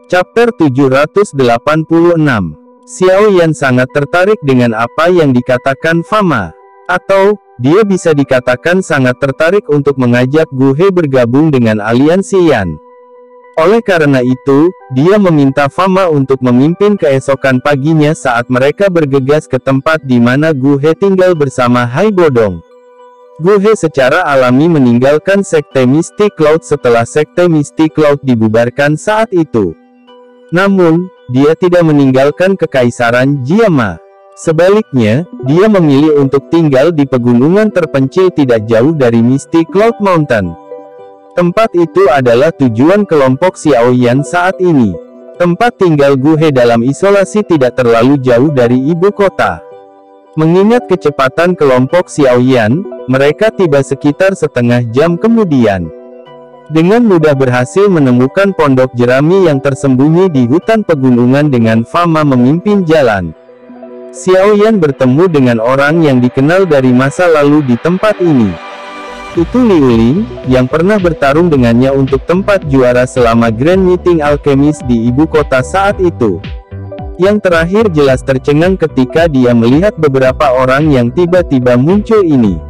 Chapter 786. Xiao Yan sangat tertarik dengan apa yang dikatakan Fama. Atau, dia bisa dikatakan sangat tertarik untuk mengajak Gu He bergabung dengan aliansi Yan. Oleh karena itu, dia meminta Fama untuk memimpin keesokan paginya saat mereka bergegas ke tempat di mana Gu He tinggal bersama Hai Bodong. Gu He secara alami meninggalkan Sekte Mystic Cloud setelah Sekte Mystic Cloud dibubarkan saat itu. Namun, dia tidak meninggalkan Kekaisaran Jiama. Sebaliknya, dia memilih untuk tinggal di pegunungan terpencil tidak jauh dari Mystic Cloud Mountain. Tempat itu adalah tujuan kelompok Xiao Yan saat ini. Tempat tinggal Gu He dalam isolasi tidak terlalu jauh dari ibu kota. Mengingat kecepatan kelompok Xiao Yan, mereka tiba sekitar setengah jam kemudian. Dengan mudah berhasil menemukan pondok jerami yang tersembunyi di hutan pegunungan dengan Fama memimpin jalan. Xiao Yan bertemu dengan orang yang dikenal dari masa lalu di tempat ini. Itu Liu Ling, yang pernah bertarung dengannya untuk tempat juara selama Grand Meeting Alchemist di ibu kota saat itu. Yang terakhir jelas tercengang ketika dia melihat beberapa orang yang tiba-tiba muncul ini.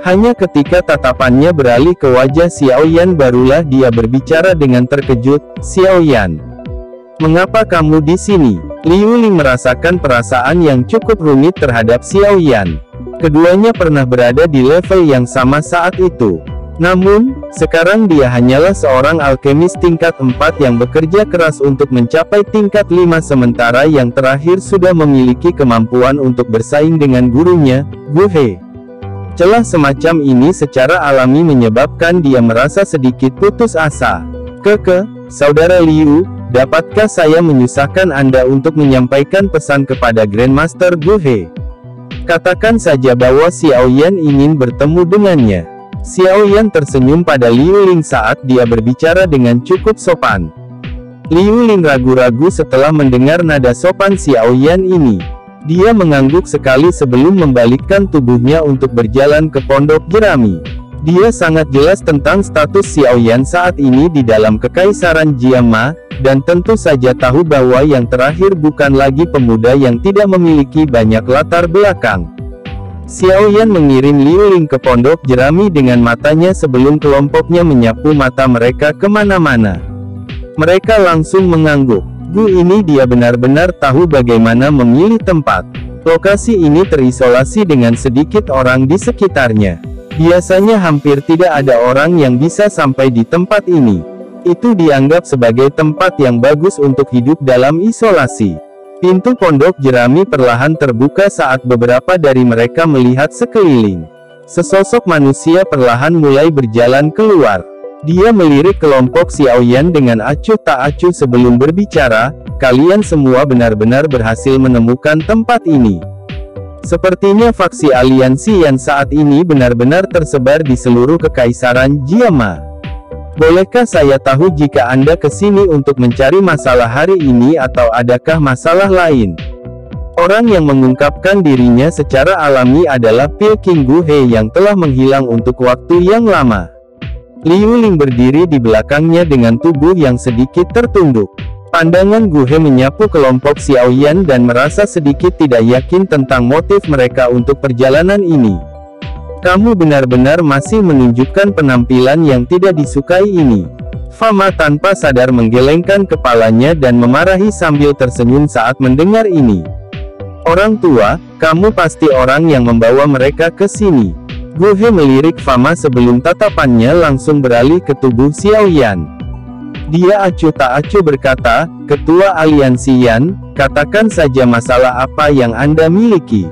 Hanya ketika tatapannya beralih ke wajah Xiao Yan barulah dia berbicara dengan terkejut, "Xiao Yan, mengapa kamu di sini?" Liu Ling merasakan perasaan yang cukup rumit terhadap Xiao Yan. Keduanya pernah berada di level yang sama saat itu. Namun, sekarang dia hanyalah seorang alkemis tingkat 4 yang bekerja keras untuk mencapai tingkat 5 sementara yang terakhir sudah memiliki kemampuan untuk bersaing dengan gurunya, Gu He. Celah semacam ini secara alami menyebabkan dia merasa sedikit putus asa. Saudara Liu, dapatkah saya menyusahkan Anda untuk menyampaikan pesan kepada Grandmaster Gu He? Katakan saja bahwa Xiao Yan ingin bertemu dengannya. Xiao Yan tersenyum pada Liu Ling saat dia berbicara dengan cukup sopan. Liu Ling ragu-ragu setelah mendengar nada sopan Xiao Yan ini. Dia mengangguk sekali sebelum membalikkan tubuhnya untuk berjalan ke pondok jerami. Dia sangat jelas tentang status Xiao Yan saat ini di dalam Kekaisaran Jiama, dan tentu saja tahu bahwa yang terakhir bukan lagi pemuda yang tidak memiliki banyak latar belakang. Xiao Yan mengirim Liu Ling ke pondok jerami dengan matanya sebelum kelompoknya menyapu mata mereka kemana-mana. Mereka langsung mengangguk. Gu ini dia benar-benar tahu bagaimana memilih tempat. Lokasi ini terisolasi dengan sedikit orang di sekitarnya. Biasanya hampir tidak ada orang yang bisa sampai di tempat ini. Itu dianggap sebagai tempat yang bagus untuk hidup dalam isolasi. Pintu pondok jerami perlahan terbuka saat beberapa dari mereka melihat sekeliling. Sesosok manusia perlahan mulai berjalan keluar. Dia melirik kelompok Xiao Yan dengan acuh tak acuh sebelum berbicara, "Kalian semua benar-benar berhasil menemukan tempat ini. Sepertinya faksi aliansi Yan saat ini benar-benar tersebar di seluruh Kekaisaran Jiama. Bolehkah saya tahu jika Anda ke sini untuk mencari masalah hari ini atau adakah masalah lain?" Orang yang mengungkapkan dirinya secara alami adalah Pil King Gu He yang telah menghilang untuk waktu yang lama. Liu Ling berdiri di belakangnya dengan tubuh yang sedikit tertunduk. Pandangan Gu He menyapu kelompok Xiao Yan dan merasa sedikit tidak yakin tentang motif mereka untuk perjalanan ini. "Kamu benar-benar masih menunjukkan penampilan yang tidak disukai ini." Fama tanpa sadar menggelengkan kepalanya dan memarahi sambil tersenyum saat mendengar ini. "Orang tua, kamu pasti orang yang membawa mereka ke sini." Gu He melirik Fama sebelum tatapannya langsung beralih ke tubuh Xiao Yan. Dia acuh tak acuh berkata, "Ketua Aliansi Yan, katakan saja masalah apa yang Anda miliki.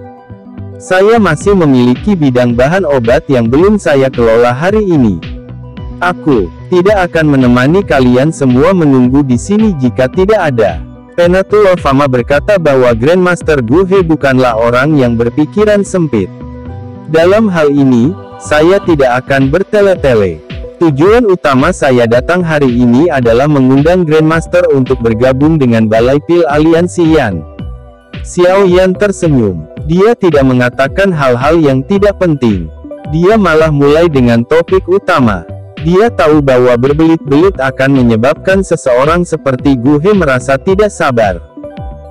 Saya masih memiliki bidang bahan obat yang belum saya kelola hari ini. Aku tidak akan menemani kalian semua menunggu di sini jika tidak ada." Penatullah Fama berkata bahwa Grandmaster Gu He bukanlah orang yang berpikiran sempit. "Dalam hal ini, saya tidak akan bertele-tele. Tujuan utama saya datang hari ini adalah mengundang Grandmaster untuk bergabung dengan Balai Pil Aliansi Yan." Xiao Yan tersenyum. Dia tidak mengatakan hal-hal yang tidak penting. Dia malah mulai dengan topik utama. Dia tahu bahwa berbelit-belit akan menyebabkan seseorang seperti Gu He merasa tidak sabar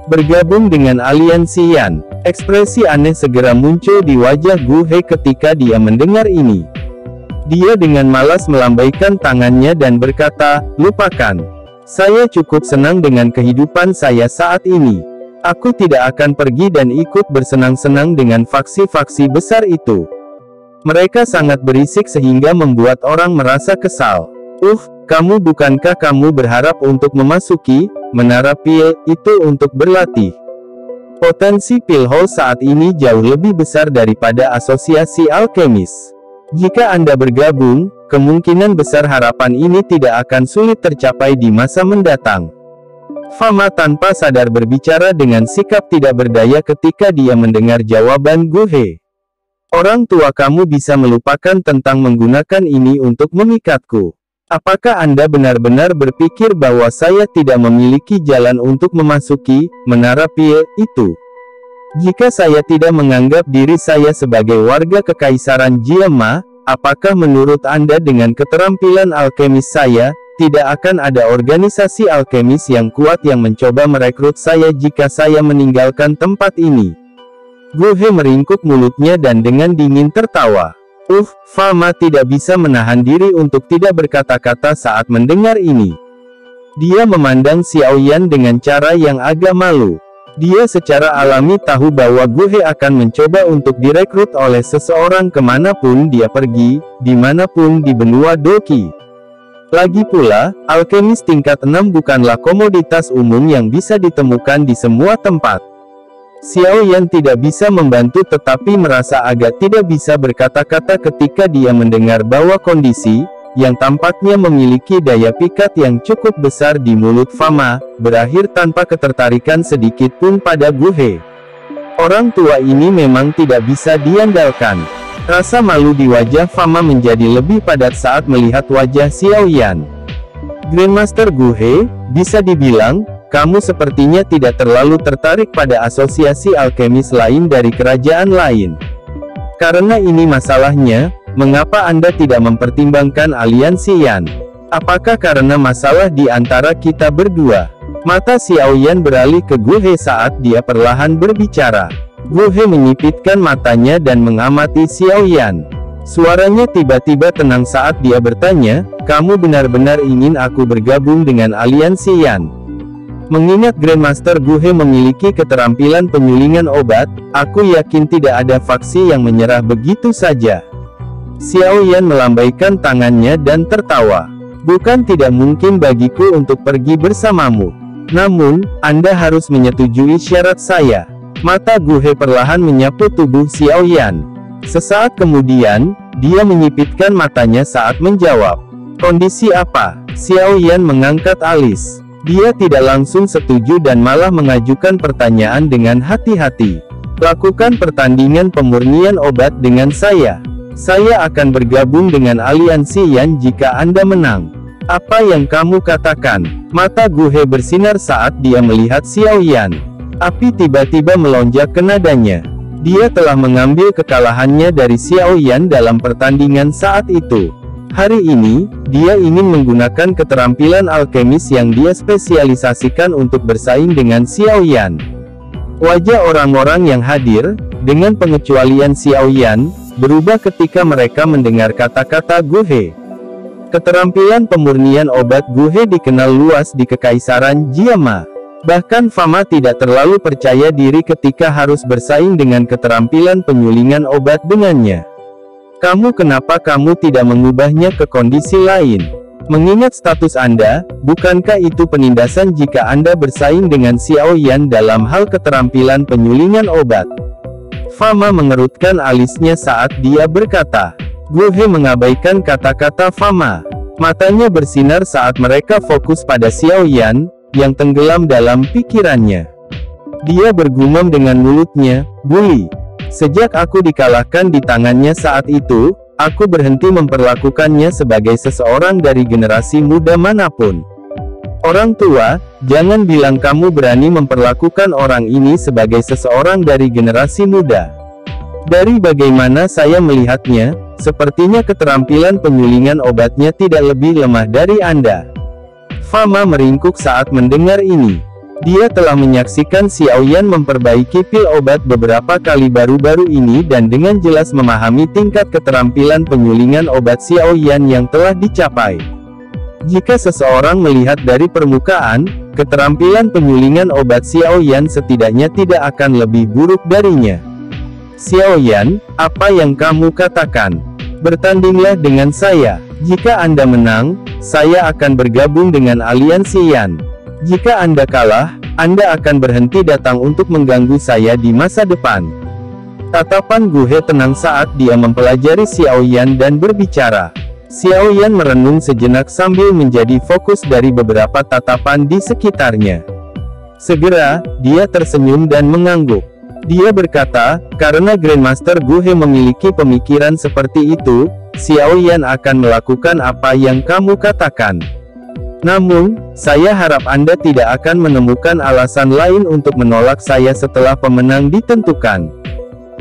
bergabung dengan aliansi Yan. Ekspresi aneh segera muncul di wajah Gu He ketika dia mendengar ini. Dia dengan malas melambaikan tangannya dan berkata, "Lupakan. Saya cukup senang dengan kehidupan saya saat ini. Aku tidak akan pergi dan ikut bersenang-senang dengan faksi-faksi besar itu. Mereka sangat berisik sehingga membuat orang merasa kesal. Bukankah kamu berharap untuk memasuki menara pil itu untuk berlatih? Potensi pil hall saat ini jauh lebih besar daripada asosiasi alkemis. Jika Anda bergabung, kemungkinan besar harapan ini tidak akan sulit tercapai di masa mendatang." Fama tanpa sadar berbicara dengan sikap tidak berdaya ketika dia mendengar jawaban Gu He. "Orang tua kamu bisa melupakan tentang menggunakan ini untuk memikatku. Apakah Anda benar-benar berpikir bahwa saya tidak memiliki jalan untuk memasuki menara pil itu? Jika saya tidak menganggap diri saya sebagai warga Kekaisaran Jiama, apakah menurut Anda dengan keterampilan alkemis saya, tidak akan ada organisasi alkemis yang kuat yang mencoba merekrut saya jika saya meninggalkan tempat ini?" Gu He meringkuk mulutnya dan dengan dingin tertawa. Fama tidak bisa menahan diri untuk tidak berkata-kata saat mendengar ini. Dia memandang Xiao Yan dengan cara yang agak malu. Dia secara alami tahu bahwa Gu He akan mencoba untuk direkrut oleh seseorang kemanapun dia pergi, dimanapun di benua Doki. Lagi pula, alkemis tingkat 6 bukanlah komoditas umum yang bisa ditemukan di semua tempat. Xiao Yan tidak bisa membantu tetapi merasa agak tidak bisa berkata-kata ketika dia mendengar bahwa kondisi, yang tampaknya memiliki daya pikat yang cukup besar di mulut Fama, berakhir tanpa ketertarikan sedikit pun pada Gu He. Orang tua ini memang tidak bisa diandalkan. Rasa malu di wajah Fama menjadi lebih padat saat melihat wajah Xiao Yan. "Grandmaster Gu He, bisa dibilang, kamu sepertinya tidak terlalu tertarik pada asosiasi alkemis lain dari kerajaan lain. Karena ini masalahnya, mengapa Anda tidak mempertimbangkan aliansi Yan? Apakah karena masalah di antara kita berdua?" Mata Xiao Yan beralih ke Gu He saat dia perlahan berbicara. Gu He menyipitkan matanya dan mengamati Xiao Yan. Suaranya tiba-tiba tenang saat dia bertanya, "Kamu benar-benar ingin aku bergabung dengan aliansi Yan?" Mengingat Grandmaster Gu He memiliki keterampilan penyulingan obat, aku yakin tidak ada faksi yang menyerah begitu saja. Xiao Yan melambaikan tangannya dan tertawa. "Bukan tidak mungkin bagiku untuk pergi bersamamu. Namun, Anda harus menyetujui syarat saya." Mata Gu He perlahan menyapu tubuh Xiao Yan. Sesaat kemudian, dia menyipitkan matanya saat menjawab. "Kondisi apa?" Xiao Yan mengangkat alis. Dia tidak langsung setuju dan malah mengajukan pertanyaan dengan hati-hati. "Lakukan pertandingan pemurnian obat dengan saya. Saya akan bergabung dengan aliansi Yan jika Anda menang. Apa yang kamu katakan?" Mata Gu He bersinar saat dia melihat Xiao Yan. Api tiba-tiba melonjak ke nadanya. Dia telah mengambil kekalahannya dari Xiao Yan dalam pertandingan saat itu. Hari ini, dia ingin menggunakan keterampilan alkemis yang dia spesialisasikan untuk bersaing dengan Xiao Yan. Wajah orang-orang yang hadir, dengan pengecualian Xiao Yan, berubah ketika mereka mendengar kata-kata Gu He. Keterampilan pemurnian obat Gu He dikenal luas di Kekaisaran Jiama. Bahkan Fama tidak terlalu percaya diri ketika harus bersaing dengan keterampilan penyulingan obat dengannya. Kenapa kamu tidak mengubahnya ke kondisi lain? Mengingat status Anda, bukankah itu penindasan jika Anda bersaing dengan Xiao Yan dalam hal keterampilan penyulingan obat?" Fama mengerutkan alisnya saat dia berkata. Gu He mengabaikan kata-kata Fama. Matanya bersinar saat mereka fokus pada Xiao Yan, yang tenggelam dalam pikirannya. Dia bergumam dengan mulutnya, "Bully. Sejak aku dikalahkan di tangannya saat itu, aku berhenti memperlakukannya sebagai seseorang dari generasi muda manapun. Orang tua, jangan bilang kamu berani memperlakukan orang ini sebagai seseorang dari generasi muda. Dari bagaimana saya melihatnya, sepertinya keterampilan penyulingan obatnya tidak lebih lemah dari Anda. Fama meringkuk saat mendengar ini. Dia telah menyaksikan Xiao Yan memperbaiki pil obat beberapa kali baru-baru ini dan dengan jelas memahami tingkat keterampilan penyulingan obat Xiao Yan yang telah dicapai. Jika seseorang melihat dari permukaan, keterampilan penyulingan obat Xiao Yan setidaknya tidak akan lebih buruk darinya. Xiao Yan, apa yang kamu katakan? Bertandinglah dengan saya. Jika Anda menang, saya akan bergabung dengan aliansi Yan. Jika Anda kalah, Anda akan berhenti datang untuk mengganggu saya di masa depan. Tatapan Gu He tenang saat dia mempelajari Xiao Yan dan berbicara. Xiao Yan merenung sejenak sambil menjadi fokus dari beberapa tatapan di sekitarnya. Segera, dia tersenyum dan mengangguk. Dia berkata, karena Grandmaster Gu He memiliki pemikiran seperti itu, Xiao Yan akan melakukan apa yang kamu katakan. Namun, saya harap Anda tidak akan menemukan alasan lain untuk menolak saya setelah pemenang ditentukan.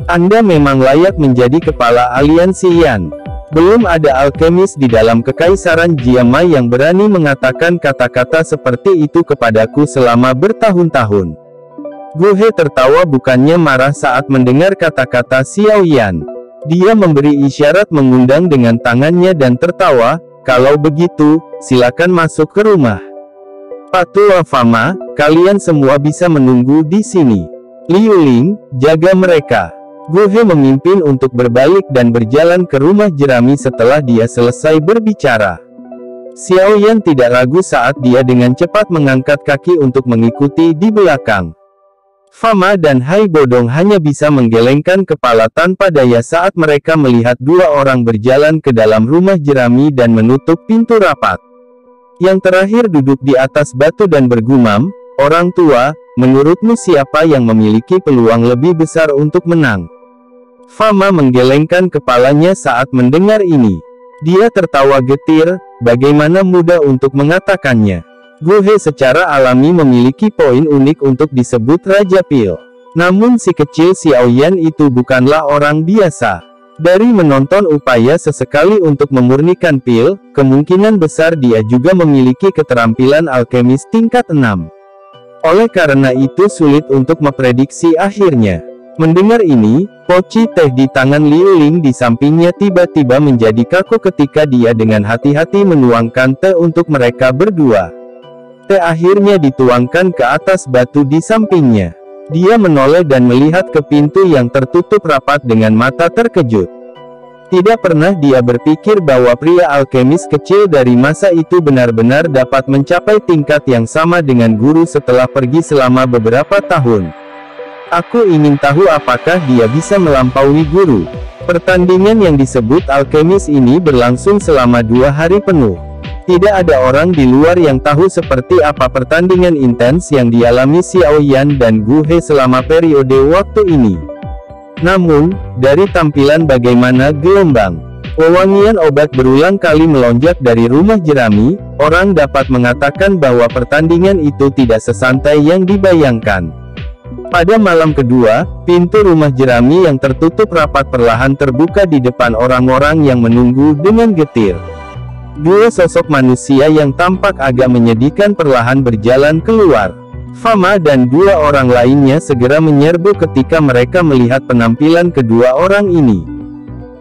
Anda memang layak menjadi kepala aliansi Yan. Belum ada alkemis di dalam kekaisaran Jiamai yang berani mengatakan kata-kata seperti itu kepadaku selama bertahun-tahun. Gu He tertawa bukannya marah saat mendengar kata-kata Xiao Yan. Dia memberi isyarat mengundang dengan tangannya dan tertawa. Kalau begitu, silakan masuk ke rumah. Pak Tua Fama, kalian semua bisa menunggu di sini. Liu Ling, jaga mereka. Gu He memimpin untuk berbalik dan berjalan ke rumah jerami setelah dia selesai berbicara. Xiao Yan tidak ragu saat dia dengan cepat mengangkat kaki untuk mengikuti di belakang. Fama dan Hai Bodong hanya bisa menggelengkan kepala tanpa daya saat mereka melihat dua orang berjalan ke dalam rumah jerami dan menutup pintu rapat. Yang terakhir duduk di atas batu dan bergumam, orang tua, menurutmu siapa yang memiliki peluang lebih besar untuk menang? Fama menggelengkan kepalanya saat mendengar ini. Dia tertawa getir, bagaimana mudah untuk mengatakannya. Gu He secara alami memiliki poin unik untuk disebut Raja Pil. Namun si kecil Xiao Yan itu bukanlah orang biasa. Dari menonton upaya sesekali untuk memurnikan pil, kemungkinan besar dia juga memiliki keterampilan alkemis tingkat 6. Oleh karena itu sulit untuk memprediksi akhirnya. Mendengar ini, poci teh di tangan Liu Ling di sampingnya tiba-tiba menjadi kaku ketika dia dengan hati-hati menuangkan teh untuk mereka berdua. Teh akhirnya dituangkan ke atas batu di sampingnya. Dia menoleh dan melihat ke pintu yang tertutup rapat dengan mata terkejut. Tidak pernah dia berpikir bahwa pria alkemis kecil dari masa itu benar-benar dapat mencapai tingkat yang sama dengan guru setelah pergi selama beberapa tahun. Aku ingin tahu apakah dia bisa melampaui guru. Pertandingan yang disebut alkemis ini berlangsung selama 2 hari penuh. Tidak ada orang di luar yang tahu seperti apa pertandingan intens yang dialami Xiao Yan dan Gu He selama periode waktu ini. Namun, dari tampilan bagaimana gelombang wewangian obat berulang kali melonjak dari rumah jerami, orang dapat mengatakan bahwa pertandingan itu tidak sesantai yang dibayangkan. Pada malam kedua, pintu rumah jerami yang tertutup rapat perlahan terbuka di depan orang-orang yang menunggu dengan getir. Dua sosok manusia yang tampak agak menyedihkan perlahan berjalan keluar. Fama dan dua orang lainnya segera menyerbu ketika mereka melihat penampilan kedua orang ini.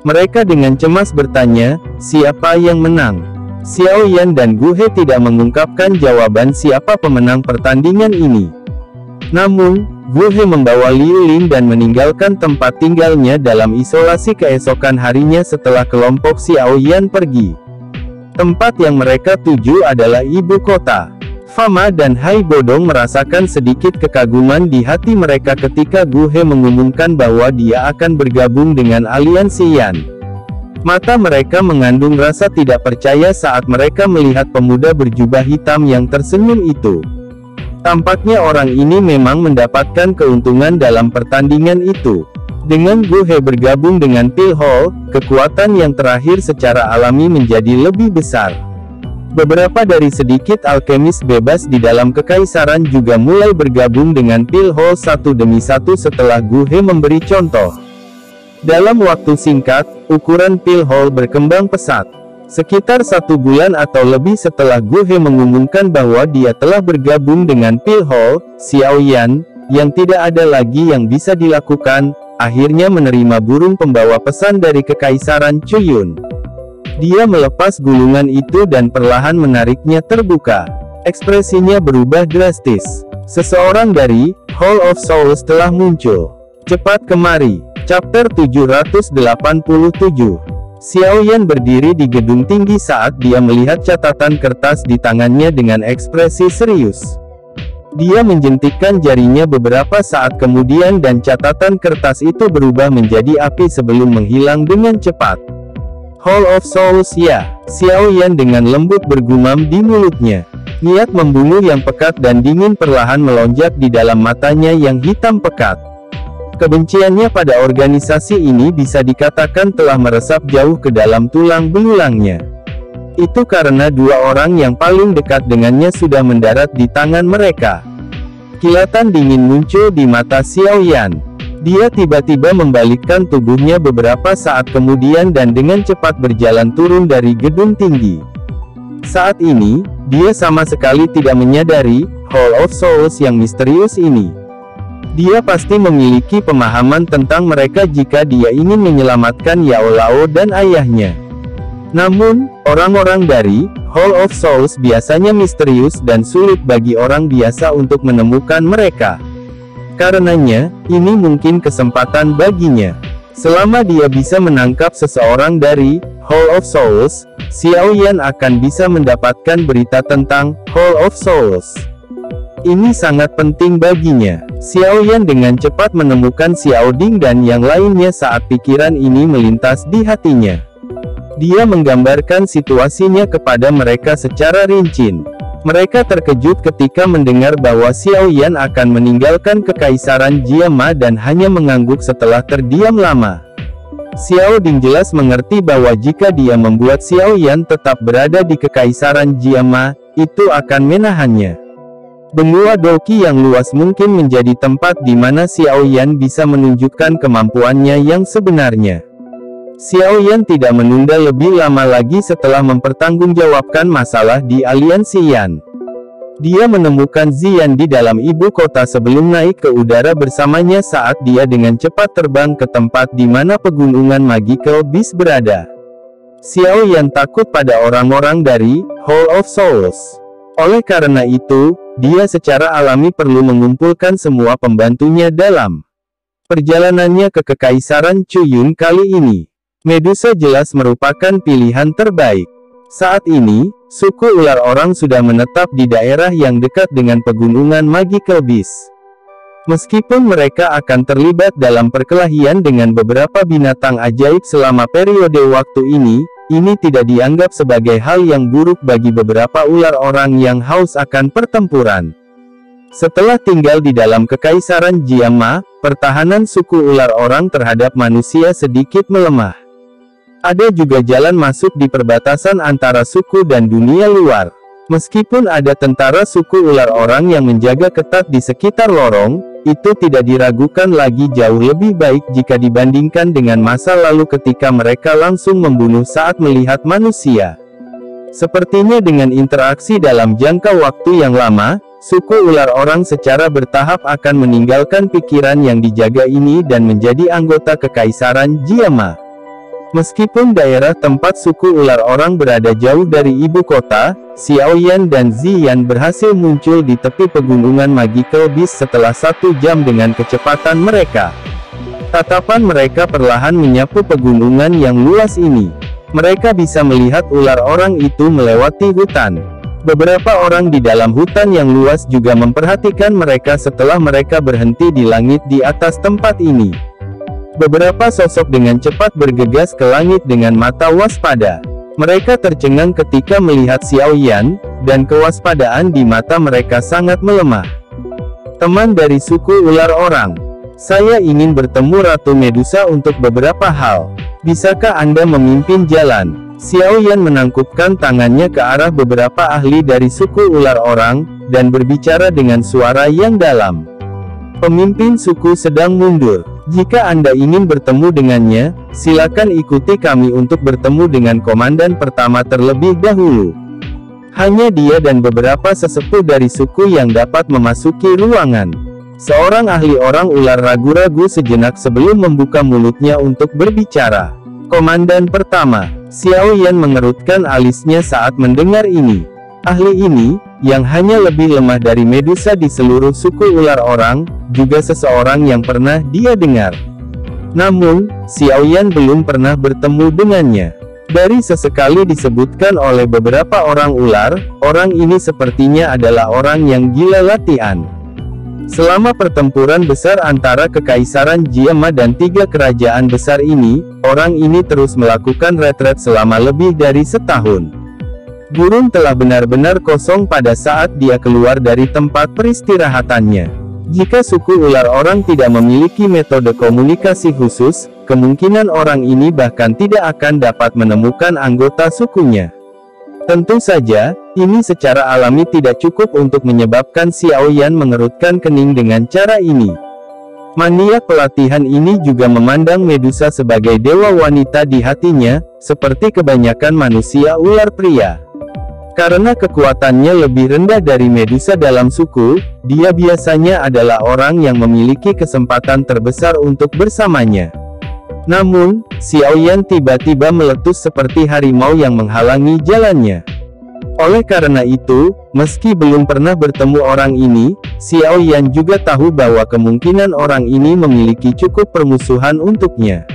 Mereka dengan cemas bertanya, siapa yang menang? Xiao Yan dan Gu He tidak mengungkapkan jawaban siapa pemenang pertandingan ini. Namun, Gu He membawa Liu Ling dan meninggalkan tempat tinggalnya dalam isolasi keesokan harinya setelah kelompok Xiao Yan pergi. Tempat yang mereka tuju adalah ibu kota. Fama dan Hai Bodong merasakan sedikit kekaguman di hati mereka ketika Gu He mengumumkan bahwa dia akan bergabung dengan aliansi Yan. Mata mereka mengandung rasa tidak percaya saat mereka melihat pemuda berjubah hitam yang tersenyum itu. Tampaknya orang ini memang mendapatkan keuntungan dalam pertandingan itu. Dengan Gu He bergabung dengan Pil Hall, kekuatan yang terakhir secara alami menjadi lebih besar. Beberapa dari sedikit alkemis bebas di dalam kekaisaran juga mulai bergabung dengan Pil Hall satu demi satu setelah Gu He memberi contoh. Dalam waktu singkat, ukuran pil hole berkembang pesat. Sekitar 1 bulan atau lebih setelah Gu He mengumumkan bahwa dia telah bergabung dengan pil hole, Xiao Yan, yang tidak ada lagi yang bisa dilakukan, akhirnya menerima burung pembawa pesan dari Kekaisaran Chuyun. Dia melepas gulungan itu dan perlahan menariknya terbuka. Ekspresinya berubah drastis. Seseorang dari Hall of Souls telah muncul. Cepat kemari. Chapter 787. Xiao Yan berdiri di gedung tinggi saat dia melihat catatan kertas di tangannya dengan ekspresi serius. Dia menjentikkan jarinya beberapa saat kemudian dan catatan kertas itu berubah menjadi api sebelum menghilang dengan cepat. Hall of Souls ya, Xiao Yan dengan lembut bergumam di mulutnya. Niat membunuh yang pekat dan dingin perlahan melonjak di dalam matanya yang hitam pekat. Kebenciannya pada organisasi ini bisa dikatakan telah meresap jauh ke dalam tulang belulangnya. Itu karena dua orang yang paling dekat dengannya sudah mendarat di tangan mereka. Kilatan dingin muncul di mata Xiao Yan. Dia tiba-tiba membalikkan tubuhnya beberapa saat kemudian dan dengan cepat berjalan turun dari gedung tinggi. Saat ini, dia sama sekali tidak menyadari Hall of Souls yang misterius ini. Dia pasti memiliki pemahaman tentang mereka jika dia ingin menyelamatkan Yao Lao dan ayahnya. Namun, orang-orang dari Hall of Souls biasanya misterius dan sulit bagi orang biasa untuk menemukan mereka. Karenanya, ini mungkin kesempatan baginya. Selama dia bisa menangkap seseorang dari Hall of Souls, Xiao Yan akan bisa mendapatkan berita tentang Hall of Souls. Ini sangat penting baginya. Xiao Yan dengan cepat menemukan Xiao Ding dan yang lainnya saat pikiran ini melintas di hatinya. Dia menggambarkan situasinya kepada mereka secara rinci. Mereka terkejut ketika mendengar bahwa Xiao Yan akan meninggalkan Kekaisaran Jiama dan hanya mengangguk setelah terdiam lama. Xiao Ding jelas mengerti bahwa jika dia membuat Xiao Yan tetap berada di Kekaisaran Jiama, itu akan menahannya. Benua Doqi yang luas mungkin menjadi tempat di mana Xiao Yan bisa menunjukkan kemampuannya yang sebenarnya. Xiao Yan tidak menunda lebih lama lagi setelah mempertanggungjawabkan masalah di aliansi Yan. Dia menemukan Ziyan di dalam ibu kota sebelum naik ke udara bersamanya saat dia dengan cepat terbang ke tempat di mana pegunungan Magical Beast berada. Xiao Yan takut pada orang-orang dari Hall of Souls. Oleh karena itu, dia secara alami perlu mengumpulkan semua pembantunya dalam perjalanannya ke Kekaisaran Chuyun kali ini. Medusa jelas merupakan pilihan terbaik. Saat ini, suku ular orang sudah menetap di daerah yang dekat dengan pegunungan Magical Beast. Meskipun mereka akan terlibat dalam perkelahian dengan beberapa binatang ajaib selama periode waktu ini tidak dianggap sebagai hal yang buruk bagi beberapa ular orang yang haus akan pertempuran. Setelah tinggal di dalam Kekaisaran Jiama, pertahanan suku ular orang terhadap manusia sedikit melemah. Ada juga jalan masuk di perbatasan antara suku dan dunia luar. Meskipun ada tentara suku ular orang yang menjaga ketat di sekitar lorong, itu tidak diragukan lagi jauh lebih baik jika dibandingkan dengan masa lalu ketika mereka langsung membunuh saat melihat manusia. Sepertinya dengan interaksi dalam jangka waktu yang lama, suku ular orang secara bertahap akan meninggalkan pikiran yang dijaga ini dan menjadi anggota Kekaisaran Jiama. Meskipun daerah tempat suku ular orang berada jauh dari ibu kota, Xiao Yan dan Ziyan berhasil muncul di tepi pegunungan Magical Beast setelah 1 jam dengan kecepatan mereka. Tatapan mereka perlahan menyapu pegunungan yang luas ini. Mereka bisa melihat ular orang itu melewati hutan. Beberapa orang di dalam hutan yang luas juga memperhatikan mereka setelah mereka berhenti di langit di atas tempat ini. Beberapa sosok dengan cepat bergegas ke langit dengan mata waspada. Mereka tercengang ketika melihat Xiao Yan, dan kewaspadaan di mata mereka sangat melemah. Teman dari suku ular orang, saya ingin bertemu Ratu Medusa untuk beberapa hal. Bisakah Anda memimpin jalan? Xiao Yan menangkupkan tangannya ke arah beberapa ahli dari suku ular orang, dan berbicara dengan suara yang dalam. Pemimpin suku sedang mundur. Jika Anda ingin bertemu dengannya, silakan ikuti kami untuk bertemu dengan komandan pertama terlebih dahulu. Hanya dia dan beberapa sesepuh dari suku yang dapat memasuki ruangan. Seorang ahli orang ular ragu-ragu sejenak sebelum membuka mulutnya untuk berbicara. Komandan pertama, Xiao Yan mengerutkan alisnya saat mendengar ini. Ahli ini, yang hanya lebih lemah dari Medusa di seluruh suku ular orang, juga seseorang yang pernah dia dengar. Namun, Xiao Yan belum pernah bertemu dengannya. Dari sesekali disebutkan oleh beberapa orang ular, orang ini sepertinya adalah orang yang gila latihan. Selama pertempuran besar antara Kekaisaran Jiama dan 3 kerajaan besar ini, orang ini terus melakukan retret selama lebih dari setahun. Gurun telah benar-benar kosong pada saat dia keluar dari tempat peristirahatannya. Jika suku ular orang tidak memiliki metode komunikasi khusus, kemungkinan orang ini bahkan tidak akan dapat menemukan anggota sukunya. Tentu saja, ini secara alami tidak cukup untuk menyebabkan Xiao Yan mengerutkan kening dengan cara ini. Maniak pelatihan ini juga memandang Medusa sebagai dewa wanita di hatinya, seperti kebanyakan manusia ular pria. Karena kekuatannya lebih rendah dari Medusa dalam suku, dia biasanya adalah orang yang memiliki kesempatan terbesar untuk bersamanya. Namun, Xiao Yan tiba-tiba meletus seperti harimau yang menghalangi jalannya. Oleh karena itu, meski belum pernah bertemu orang ini, Xiao Yan juga tahu bahwa kemungkinan orang ini memiliki cukup permusuhan untuknya.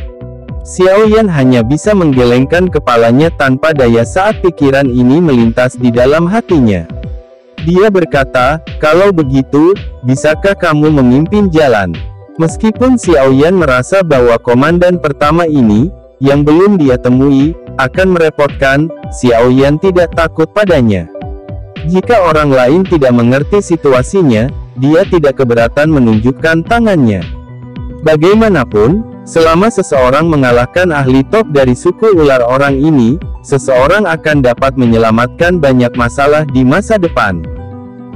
Xiao Yan hanya bisa menggelengkan kepalanya tanpa daya saat pikiran ini melintas di dalam hatinya. Dia berkata, "Kalau begitu, bisakah kamu memimpin jalan?" Meskipun Xiao Yan merasa bahwa komandan pertama ini, yang belum dia temui, akan merepotkan, Xiao Yan tidak takut padanya. Jika orang lain tidak mengerti situasinya, dia tidak keberatan menunjukkan tangannya. Bagaimanapun, selama seseorang mengalahkan ahli top dari suku ular orang ini, seseorang akan dapat menyelamatkan banyak masalah di masa depan.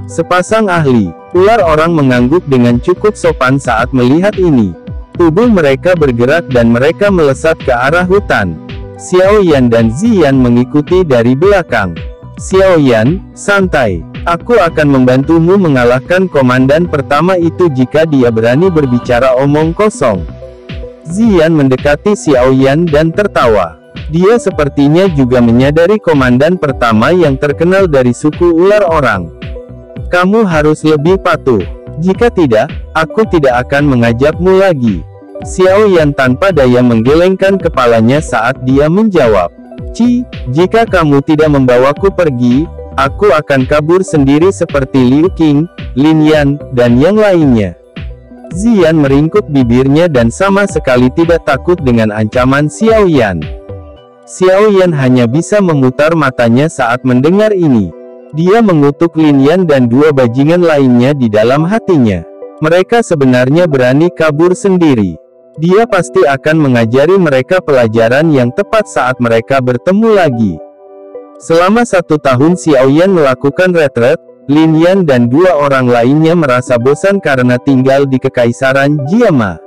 Sepasang ahli ular orang mengangguk dengan cukup sopan saat melihat ini. Tubuh mereka bergerak dan mereka melesat ke arah hutan. Xiao Yan dan Ziyan mengikuti dari belakang. Xiao Yan, santai. Aku akan membantumu mengalahkan komandan pertama itu jika dia berani berbicara omong kosong. Ziyan mendekati Xiao Yan dan tertawa. Dia sepertinya juga menyadari komandan pertama yang terkenal dari suku ular orang. Kamu harus lebih patuh. Jika tidak, aku tidak akan mengajakmu lagi. Xiao Yan tanpa daya menggelengkan kepalanya saat dia menjawab. Jika kamu tidak membawaku pergi, aku akan kabur sendiri seperti Liu Qing, Lin Yan, dan yang lainnya. Ziyan meringkuk bibirnya dan sama sekali tidak takut dengan ancaman Xiao Yan. Xiao Yan hanya bisa memutar matanya saat mendengar ini. Dia mengutuk Lin Yan dan 2 bajingan lainnya di dalam hatinya. Mereka sebenarnya berani kabur sendiri. Dia pasti akan mengajari mereka pelajaran yang tepat saat mereka bertemu lagi. Selama 1 tahun Xiao Yan melakukan retret, Lin Yan dan 2 orang lainnya merasa bosan karena tinggal di Kekaisaran Jiama.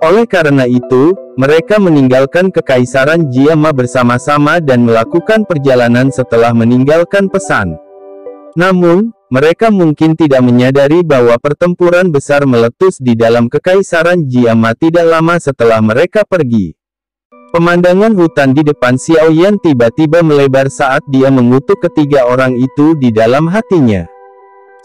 Oleh karena itu, mereka meninggalkan Kekaisaran Jiama bersama-sama dan melakukan perjalanan setelah meninggalkan pesan. Namun, mereka mungkin tidak menyadari bahwa pertempuran besar meletus di dalam Kekaisaran Jiama tidak lama setelah mereka pergi. Pemandangan hutan di depan Xiao Yan tiba-tiba melebar saat dia mengutuk ketiga orang itu di dalam hatinya.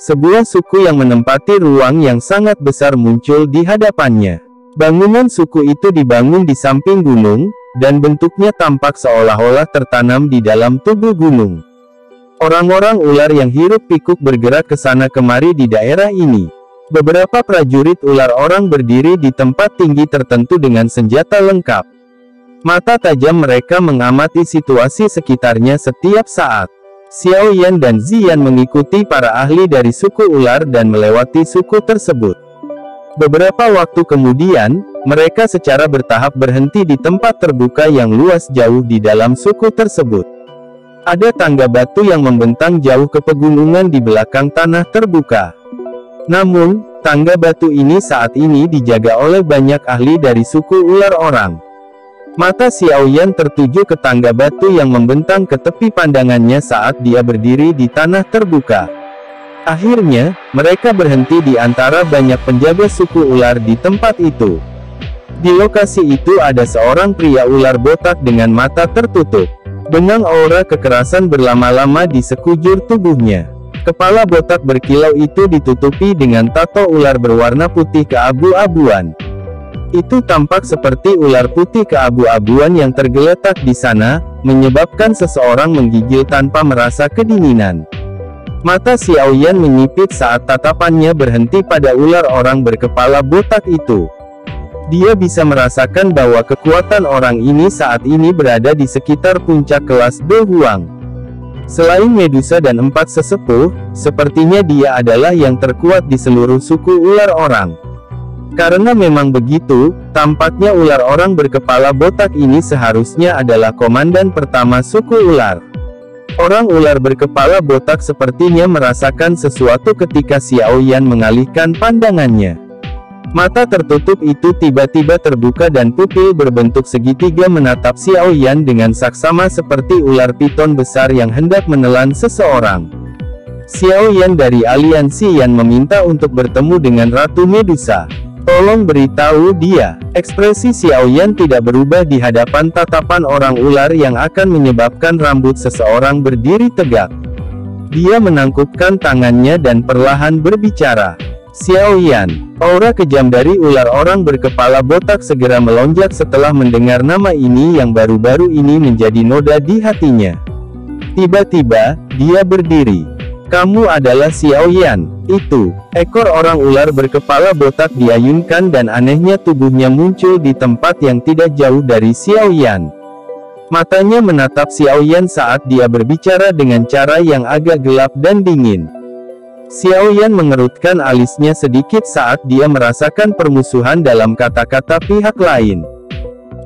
Sebuah suku yang menempati ruang yang sangat besar muncul di hadapannya. Bangunan suku itu dibangun di samping gunung, dan bentuknya tampak seolah-olah tertanam di dalam tubuh gunung. Orang-orang ular yang hiruk-pikuk bergerak ke sana kemari di daerah ini. Beberapa prajurit ular orang berdiri di tempat tinggi tertentu dengan senjata lengkap. Mata tajam mereka mengamati situasi sekitarnya setiap saat. Xiao Yan dan Ziyan mengikuti para ahli dari suku ular dan melewati suku tersebut. Beberapa waktu kemudian, mereka secara bertahap berhenti di tempat terbuka yang luas jauh di dalam suku tersebut. Ada tangga batu yang membentang jauh ke pegunungan di belakang tanah terbuka. Namun, Tangga batu ini saat ini dijaga oleh banyak ahli dari suku ular orang. Mata Xiaoyan tertuju ke tangga batu yang membentang ke tepi pandangannya saat dia berdiri di tanah terbuka. Akhirnya, mereka berhenti di antara banyak penjaga suku ular di tempat itu. Di lokasi itu ada seorang pria ular botak dengan mata tertutup. Dengan aura kekerasan berlama-lama di sekujur tubuhnya. Kepala botak berkilau itu ditutupi dengan tato ular berwarna putih keabu-abuan. Itu tampak seperti ular putih keabu-abuan yang tergeletak di sana, menyebabkan seseorang menggigil tanpa merasa kedinginan. Mata Xiaoyan menyipit saat tatapannya berhenti pada ular orang berkepala botak itu. Dia bisa merasakan bahwa kekuatan orang ini saat ini berada di sekitar puncak kelas De Huang. Selain Medusa dan 4 sesepuh, sepertinya dia adalah yang terkuat di seluruh suku ular orang. Karena memang begitu, tampaknya ular orang berkepala botak ini seharusnya adalah komandan pertama suku ular. Orang ular berkepala botak sepertinya merasakan sesuatu ketika Xiaoyan mengalihkan pandangannya. Mata tertutup itu tiba-tiba terbuka dan pupil berbentuk segitiga menatap Xiaoyan dengan saksama seperti ular piton besar yang hendak menelan seseorang. Xiaoyan dari aliansi Yan meminta untuk bertemu dengan Ratu Medusa. Tolong beritahu dia. Ekspresi Xiaoyan tidak berubah di hadapan tatapan orang ular yang akan menyebabkan rambut seseorang berdiri tegak. Dia menangkupkan tangannya dan perlahan berbicara. Xiaoyan, aura kejam dari ular orang berkepala botak segera melonjak setelah mendengar nama ini yang baru-baru ini menjadi noda di hatinya. Tiba-tiba, dia berdiri. Kamu adalah Xiaoyan. Itu, ekor orang ular berkepala botak diayunkan dan anehnya tubuhnya muncul di tempat yang tidak jauh dari Xiaoyan. Matanya menatap Xiaoyan saat dia berbicara dengan cara yang agak gelap dan dingin. Xiaoyan mengerutkan alisnya sedikit saat dia merasakan permusuhan dalam kata-kata pihak lain.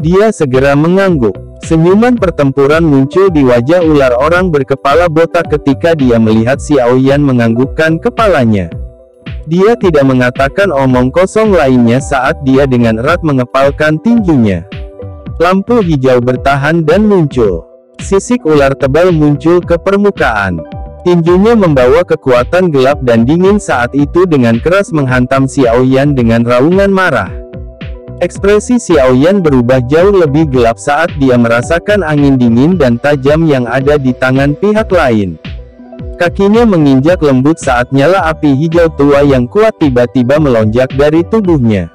Dia segera mengangguk. Senyuman pertempuran muncul di wajah ular orang berkepala botak ketika dia melihat Xiaoyan menganggukkan kepalanya. Dia tidak mengatakan omong kosong lainnya saat dia dengan erat mengepalkan tinjunya. Lampu hijau bertahan dan muncul. Sisik ular tebal muncul ke permukaan. Tinjunya membawa kekuatan gelap dan dingin saat itu dengan keras menghantam Xiaoyan dengan raungan marah. Ekspresi Xiaoyan berubah jauh lebih gelap saat dia merasakan angin dingin dan tajam yang ada di tangan pihak lain. Kakinya menginjak lembut saat nyala api hijau tua yang kuat tiba-tiba melonjak dari tubuhnya.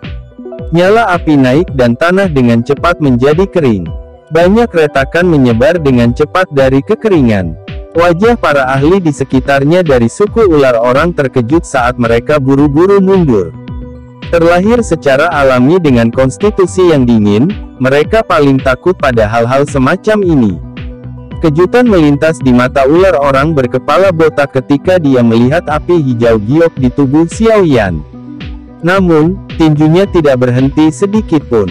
Nyala api naik dan tanah dengan cepat menjadi kering. Banyak retakan menyebar dengan cepat dari kekeringan. Wajah para ahli di sekitarnya dari suku ular orang terkejut saat mereka buru-buru mundur. Terlahir secara alami dengan konstitusi yang dingin, mereka paling takut pada hal-hal semacam ini. Kejutan melintas di mata ular orang berkepala botak ketika dia melihat api hijau giok di tubuh Xiaoyan. Namun, tinjunya tidak berhenti sedikit pun.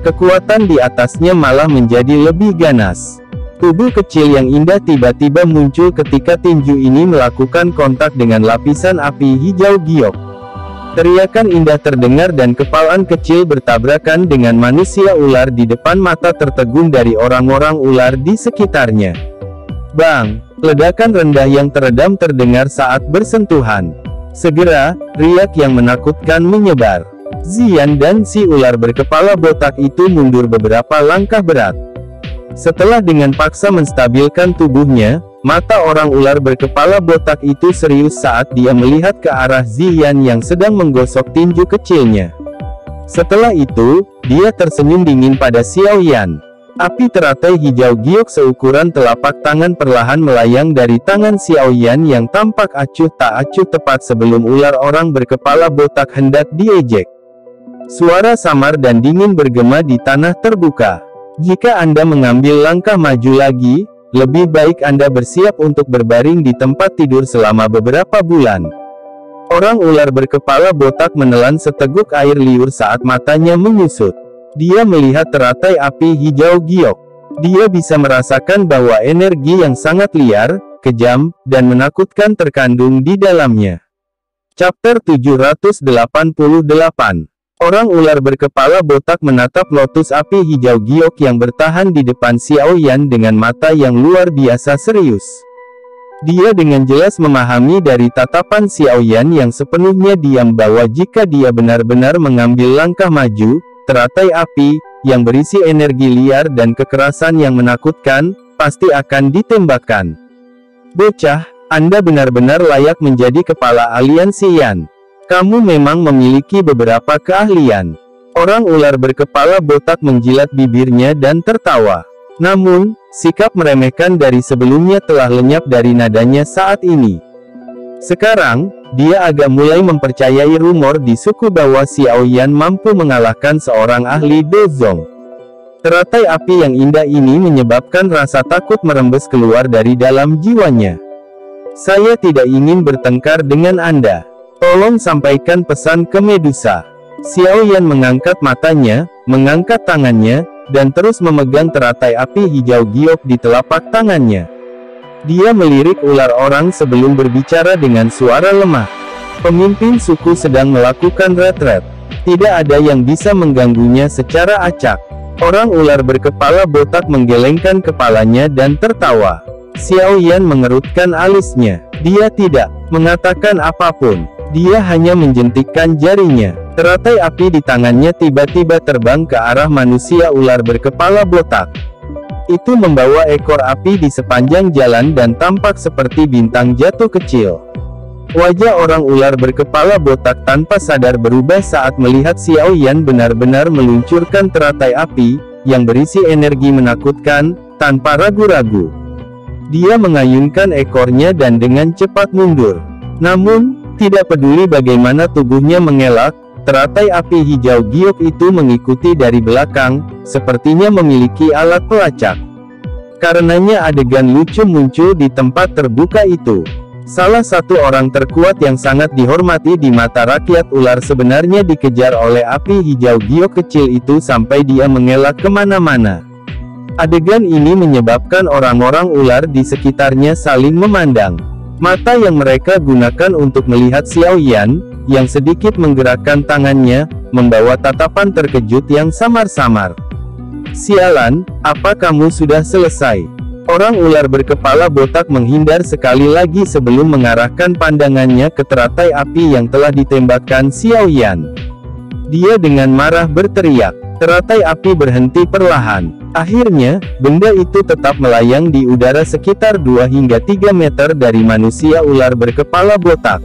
Kekuatan di atasnya malah menjadi lebih ganas. Tubuh kecil yang indah tiba-tiba muncul ketika tinju ini melakukan kontak dengan lapisan api hijau giok. Teriakan indah terdengar dan kepalan kecil bertabrakan dengan manusia ular di depan mata tertegun dari orang-orang ular di sekitarnya. Bang! Ledakan rendah yang teredam terdengar saat bersentuhan. Segera, riak yang menakutkan menyebar. Ziyan dan si ular berkepala botak itu mundur beberapa langkah berat. Setelah dengan paksa menstabilkan tubuhnya, mata orang ular berkepala botak itu serius saat dia melihat ke arah Ziyan yang sedang menggosok tinju kecilnya. Setelah itu, dia tersenyum dingin pada Xiaoyan. Api teratai hijau giok seukuran telapak tangan perlahan melayang dari tangan Xiaoyan yang tampak acuh tak acuh tepat sebelum ular orang berkepala botak hendak diejek. Suara samar dan dingin bergema di tanah terbuka. Jika Anda mengambil langkah maju lagi, lebih baik Anda bersiap untuk berbaring di tempat tidur selama beberapa bulan. Orang ular berkepala botak menelan seteguk air liur saat matanya menyusut. Dia melihat teratai api hijau giok. Dia bisa merasakan bahwa energi yang sangat liar, kejam, dan menakutkan terkandung di dalamnya. Chapter 788. Orang ular berkepala botak menatap lotus api hijau giok yang bertahan di depan Xiao Yan dengan mata yang luar biasa serius. Dia dengan jelas memahami dari tatapan Xiao Yan yang sepenuhnya diam bahwa jika dia benar-benar mengambil langkah maju, teratai api, yang berisi energi liar dan kekerasan yang menakutkan, pasti akan ditembakkan. Bocah, Anda benar-benar layak menjadi kepala aliansi Yan. Kamu memang memiliki beberapa keahlian. Orang ular berkepala botak menjilat bibirnya dan tertawa. Namun, sikap meremehkan dari sebelumnya telah lenyap dari nadanya saat ini. Sekarang, dia agak mulai mempercayai rumor di suku bahwa Xiao Yan mampu mengalahkan seorang ahli Dozong. Teratai api yang indah ini menyebabkan rasa takut merembes keluar dari dalam jiwanya. Saya tidak ingin bertengkar dengan Anda. Tolong sampaikan pesan ke Medusa. Xiao Yan mengangkat matanya, mengangkat tangannya, dan terus memegang teratai api hijau giok di telapak tangannya. Dia melirik ular orang sebelum berbicara dengan suara lemah. Pemimpin suku sedang melakukan retret. Tidak ada yang bisa mengganggunya secara acak. Orang ular berkepala botak menggelengkan kepalanya dan tertawa. Xiao Yan mengerutkan alisnya. Dia tidak mengatakan apapun. Dia hanya menjentikkan jarinya. Teratai api di tangannya tiba-tiba terbang ke arah manusia ular berkepala botak. Itu membawa ekor api di sepanjang jalan dan tampak seperti bintang jatuh kecil. Wajah orang ular berkepala botak tanpa sadar berubah saat melihat Xiao Yan benar-benar meluncurkan teratai api, yang berisi energi menakutkan, tanpa ragu-ragu. Dia mengayunkan ekornya dan dengan cepat mundur. Namun, tidak peduli bagaimana tubuhnya mengelak, teratai api hijau giok itu mengikuti dari belakang, sepertinya memiliki alat pelacak. Karenanya adegan lucu muncul di tempat terbuka itu. Salah satu orang terkuat yang sangat dihormati di mata rakyat ular sebenarnya dikejar oleh api hijau giok kecil itu sampai dia mengelak kemana-mana. Adegan ini menyebabkan orang-orang ular di sekitarnya saling memandang. Mata yang mereka gunakan untuk melihat Xiao Yan, yang sedikit menggerakkan tangannya, membawa tatapan terkejut yang samar-samar. Sialan, apa kamu sudah selesai? Orang ular berkepala botak menghindar sekali lagi sebelum mengarahkan pandangannya ke teratai api yang telah ditembakkan Xiao Yan. Dia dengan marah berteriak. Teratai api berhenti perlahan. Akhirnya, benda itu tetap melayang di udara sekitar 2 hingga 3 meter dari manusia ular berkepala botak.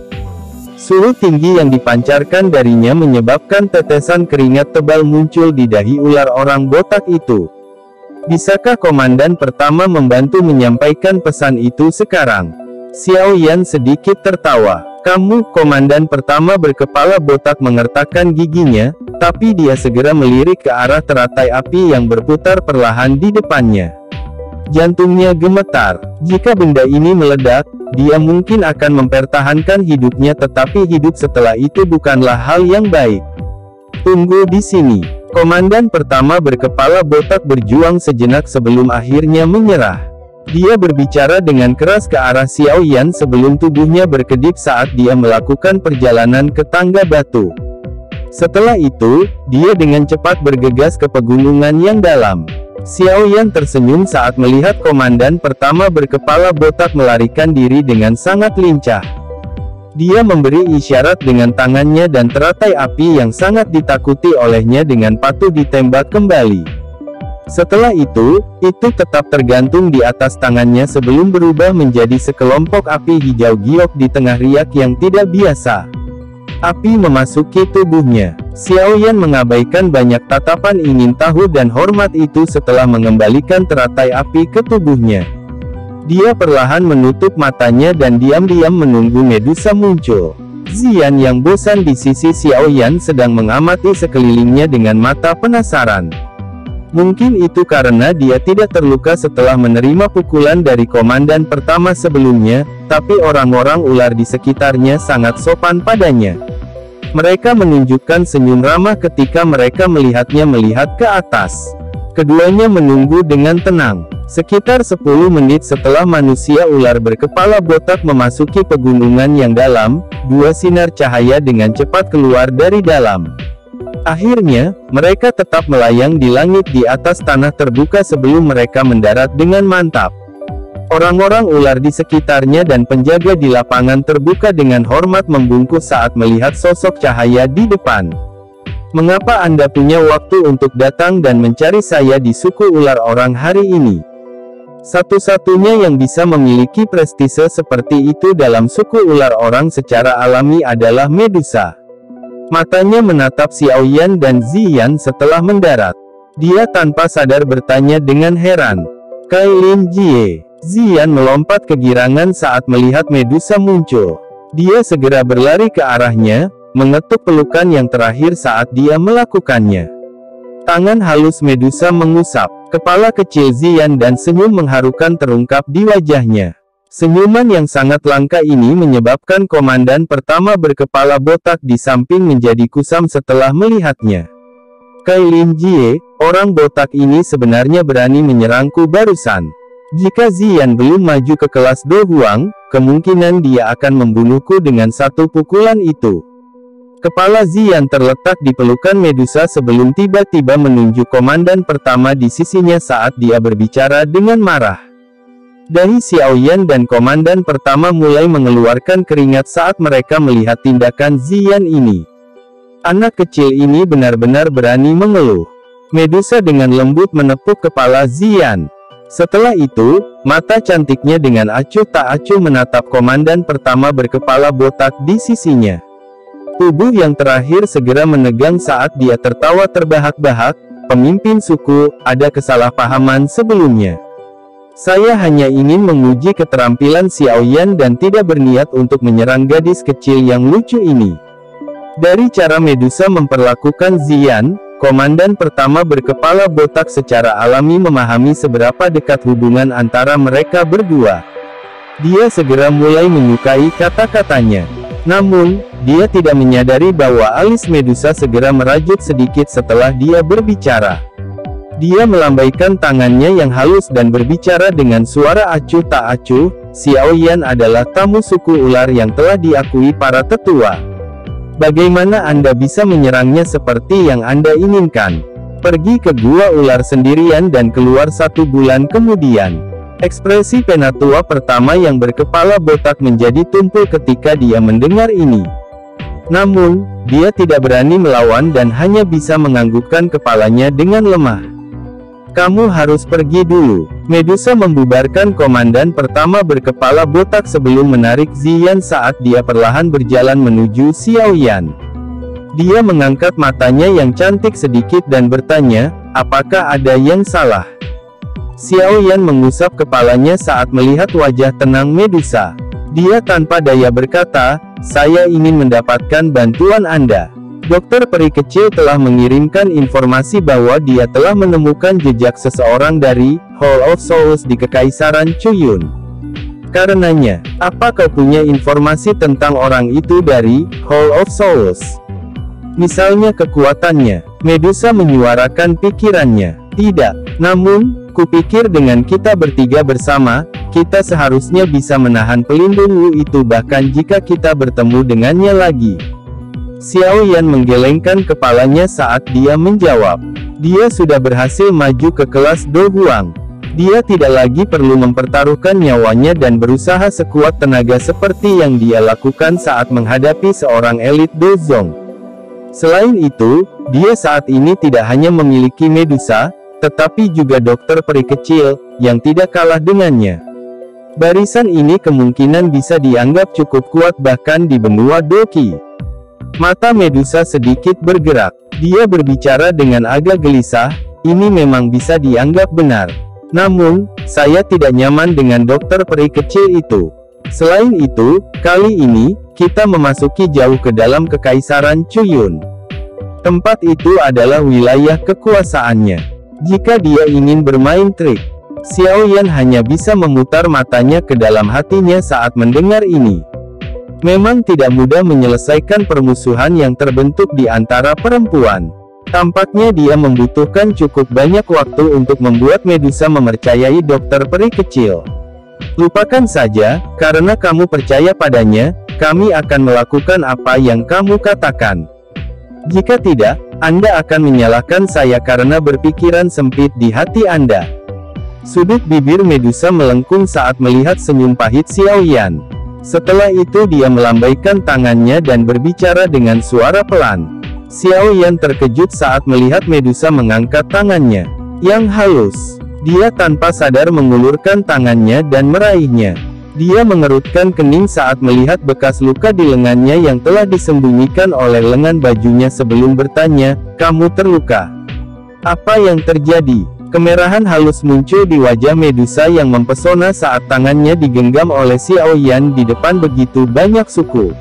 Suhu tinggi yang dipancarkan darinya menyebabkan tetesan keringat tebal muncul di dahi ular orang botak itu. Bisakah komandan pertama membantu menyampaikan pesan itu sekarang? Xiao Yan sedikit tertawa. Kamu, komandan pertama berkepala botak mengertakkan giginya, tapi dia segera melirik ke arah teratai api yang berputar perlahan di depannya. Jantungnya gemetar. Jika benda ini meledak, dia mungkin akan mempertahankan hidupnya, tetapi hidup setelah itu bukanlah hal yang baik. Tunggu di sini. Komandan pertama berkepala botak berjuang sejenak sebelum akhirnya menyerah. Dia berbicara dengan keras ke arah Xiao Yan sebelum tubuhnya berkedip saat dia melakukan perjalanan ke tangga batu. Setelah itu, dia dengan cepat bergegas ke pegunungan yang dalam. Xiao Yan tersenyum saat melihat komandan pertama berkepala botak melarikan diri dengan sangat lincah. Dia memberi isyarat dengan tangannya dan teratai api yang sangat ditakuti olehnya dengan patuh ditembak kembali. Setelah itu tetap tergantung di atas tangannya sebelum berubah menjadi sekelompok api hijau giok di tengah riak yang tidak biasa. Api memasuki tubuhnya. Xiao Yan mengabaikan banyak tatapan ingin tahu dan hormat itu setelah mengembalikan teratai api ke tubuhnya. Dia perlahan menutup matanya dan diam-diam menunggu Medusa muncul. Zian yang bosan di sisi Xiao Yan sedang mengamati sekelilingnya dengan mata penasaran. Mungkin itu karena dia tidak terluka setelah menerima pukulan dari komandan pertama sebelumnya, tapi orang-orang ular di sekitarnya sangat sopan padanya. Mereka menunjukkan senyum ramah ketika mereka melihatnya melihat ke atas. Keduanya menunggu dengan tenang. Sekitar 10 menit setelah manusia ular berkepala botak memasuki pegunungan yang dalam, dua sinar cahaya dengan cepat keluar dari dalam. Akhirnya, mereka tetap melayang di langit di atas tanah terbuka sebelum mereka mendarat dengan mantap. Orang-orang ular di sekitarnya dan penjaga di lapangan terbuka dengan hormat membungkuk saat melihat sosok cahaya di depan. Mengapa Anda punya waktu untuk datang dan mencari saya di suku ular orang hari ini? Satu-satunya yang bisa memiliki prestise seperti itu dalam suku ular orang secara alami adalah Medusa. Matanya menatap Xiao Yan dan Ziyan setelah mendarat. Dia tanpa sadar bertanya dengan heran, "Kailin Jie?" Ziyan melompat kegirangan saat melihat Medusa muncul. Dia segera berlari ke arahnya, mengetuk pelukan yang terakhir saat dia melakukannya. Tangan halus Medusa mengusap kepala kecil Ziyan dan senyum mengharukan terungkap di wajahnya. Senyuman yang sangat langka ini menyebabkan komandan pertama berkepala botak di samping menjadi kusam setelah melihatnya. Kailin Jie, orang botak ini sebenarnya berani menyerangku barusan. Jika Ziyan belum maju ke kelas Do Huang, kemungkinan dia akan membunuhku dengan satu pukulan itu. Kepala Ziyan terletak di pelukan Medusa sebelum tiba-tiba menunjuk komandan pertama di sisinya saat dia berbicara dengan marah. Dahi Xiao Yan dan komandan pertama mulai mengeluarkan keringat saat mereka melihat tindakan Ziyan ini. Anak kecil ini benar-benar berani mengeluh. Medusa dengan lembut menepuk kepala Ziyan. Setelah itu, mata cantiknya dengan acuh tak acuh menatap komandan pertama berkepala botak di sisinya. Tubuh yang terakhir segera menegang saat dia tertawa terbahak-bahak. "Pemimpin suku, ada kesalahpahaman sebelumnya. Saya hanya ingin menguji keterampilan Xiao Yan dan tidak berniat untuk menyerang gadis kecil yang lucu ini." Dari cara Medusa memperlakukan Ziyan, komandan pertama berkepala botak secara alami memahami seberapa dekat hubungan antara mereka berdua. Dia segera mulai menyukai kata-katanya. Namun, dia tidak menyadari bahwa alis Medusa segera merajut sedikit setelah dia berbicara. Dia melambaikan tangannya yang halus dan berbicara dengan suara acuh tak acuh, "Xiao Yan adalah tamu suku ular yang telah diakui para tetua. Bagaimana Anda bisa menyerangnya seperti yang Anda inginkan? Pergi ke gua ular sendirian dan keluar 1 bulan kemudian." Ekspresi penatua pertama yang berkepala botak menjadi tumpul ketika dia mendengar ini. Namun, dia tidak berani melawan dan hanya bisa menganggukkan kepalanya dengan lemah. "Kamu harus pergi dulu." Medusa membubarkan komandan pertama berkepala botak sebelum menarik Ziyan saat dia perlahan berjalan menuju Xiao Yan. Dia mengangkat matanya yang cantik sedikit dan bertanya, "Apakah ada yang salah?" Xiao Yan mengusap kepalanya saat melihat wajah tenang Medusa. Dia tanpa daya berkata, "Saya ingin mendapatkan bantuan Anda. Dokter peri kecil telah mengirimkan informasi bahwa dia telah menemukan jejak seseorang dari Hall of Souls di Kekaisaran Chuyun. Karenanya, apa kau punya informasi tentang orang itu dari Hall of Souls? Misalnya kekuatannya?" Medusa menyuarakan pikirannya. "Tidak, namun kupikir dengan kita bertiga bersama, kita seharusnya bisa menahan pelindung Wu itu bahkan jika kita bertemu dengannya lagi." Xiao Yan menggelengkan kepalanya saat dia menjawab. Dia sudah berhasil maju ke kelas Do Huang. Dia tidak lagi perlu mempertaruhkan nyawanya dan berusaha sekuat tenaga seperti yang dia lakukan saat menghadapi seorang elit Dozong. Selain itu, dia saat ini tidak hanya memiliki Medusa, tetapi juga dokter peri kecil, yang tidak kalah dengannya. Barisan ini kemungkinan bisa dianggap cukup kuat bahkan di benua Doki. Mata Medusa sedikit bergerak. Dia berbicara dengan agak gelisah, "Ini memang bisa dianggap benar. Namun, saya tidak nyaman dengan dokter peri kecil itu. Selain itu, kali ini, kita memasuki jauh ke dalam Kekaisaran Chuyun. Tempat itu adalah wilayah kekuasaannya. Jika dia ingin bermain trik." Xiao Yan hanya bisa memutar matanya ke dalam hatinya saat mendengar ini. Memang tidak mudah menyelesaikan permusuhan yang terbentuk di antara perempuan. Tampaknya dia membutuhkan cukup banyak waktu untuk membuat Medusa mempercayai dokter peri kecil. Lupakan saja, karena kamu percaya padanya, kami akan melakukan apa yang kamu katakan. Jika tidak, Anda akan menyalahkan saya karena berpikiran sempit di hati Anda. Sudut bibir Medusa melengkung saat melihat senyum pahit Xiao Yan. Setelah itu dia melambaikan tangannya dan berbicara dengan suara pelan. Xiao Yan terkejut saat melihat Medusa mengangkat tangannya yang halus. Dia tanpa sadar mengulurkan tangannya dan meraihnya. Dia mengerutkan kening saat melihat bekas luka di lengannya yang telah disembunyikan oleh lengan bajunya sebelum bertanya, "Kamu terluka? Apa yang terjadi?" Kemerahan halus muncul di wajah Medusa yang mempesona saat tangannya digenggam oleh Xiao Yan di depan begitu banyak suku.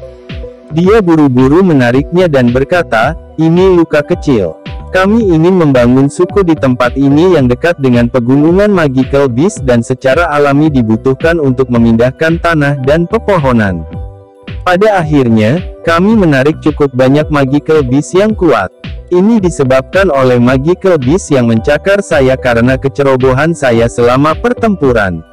Dia buru-buru menariknya dan berkata, "Ini luka kecil. Kami ingin membangun suku di tempat ini yang dekat dengan pegunungan Magical Beast dan secara alami dibutuhkan untuk memindahkan tanah dan pepohonan. Pada akhirnya, kami menarik cukup banyak Magical Beast yang kuat. Ini disebabkan oleh Magical Beast yang mencakar saya karena kecerobohan saya selama pertempuran.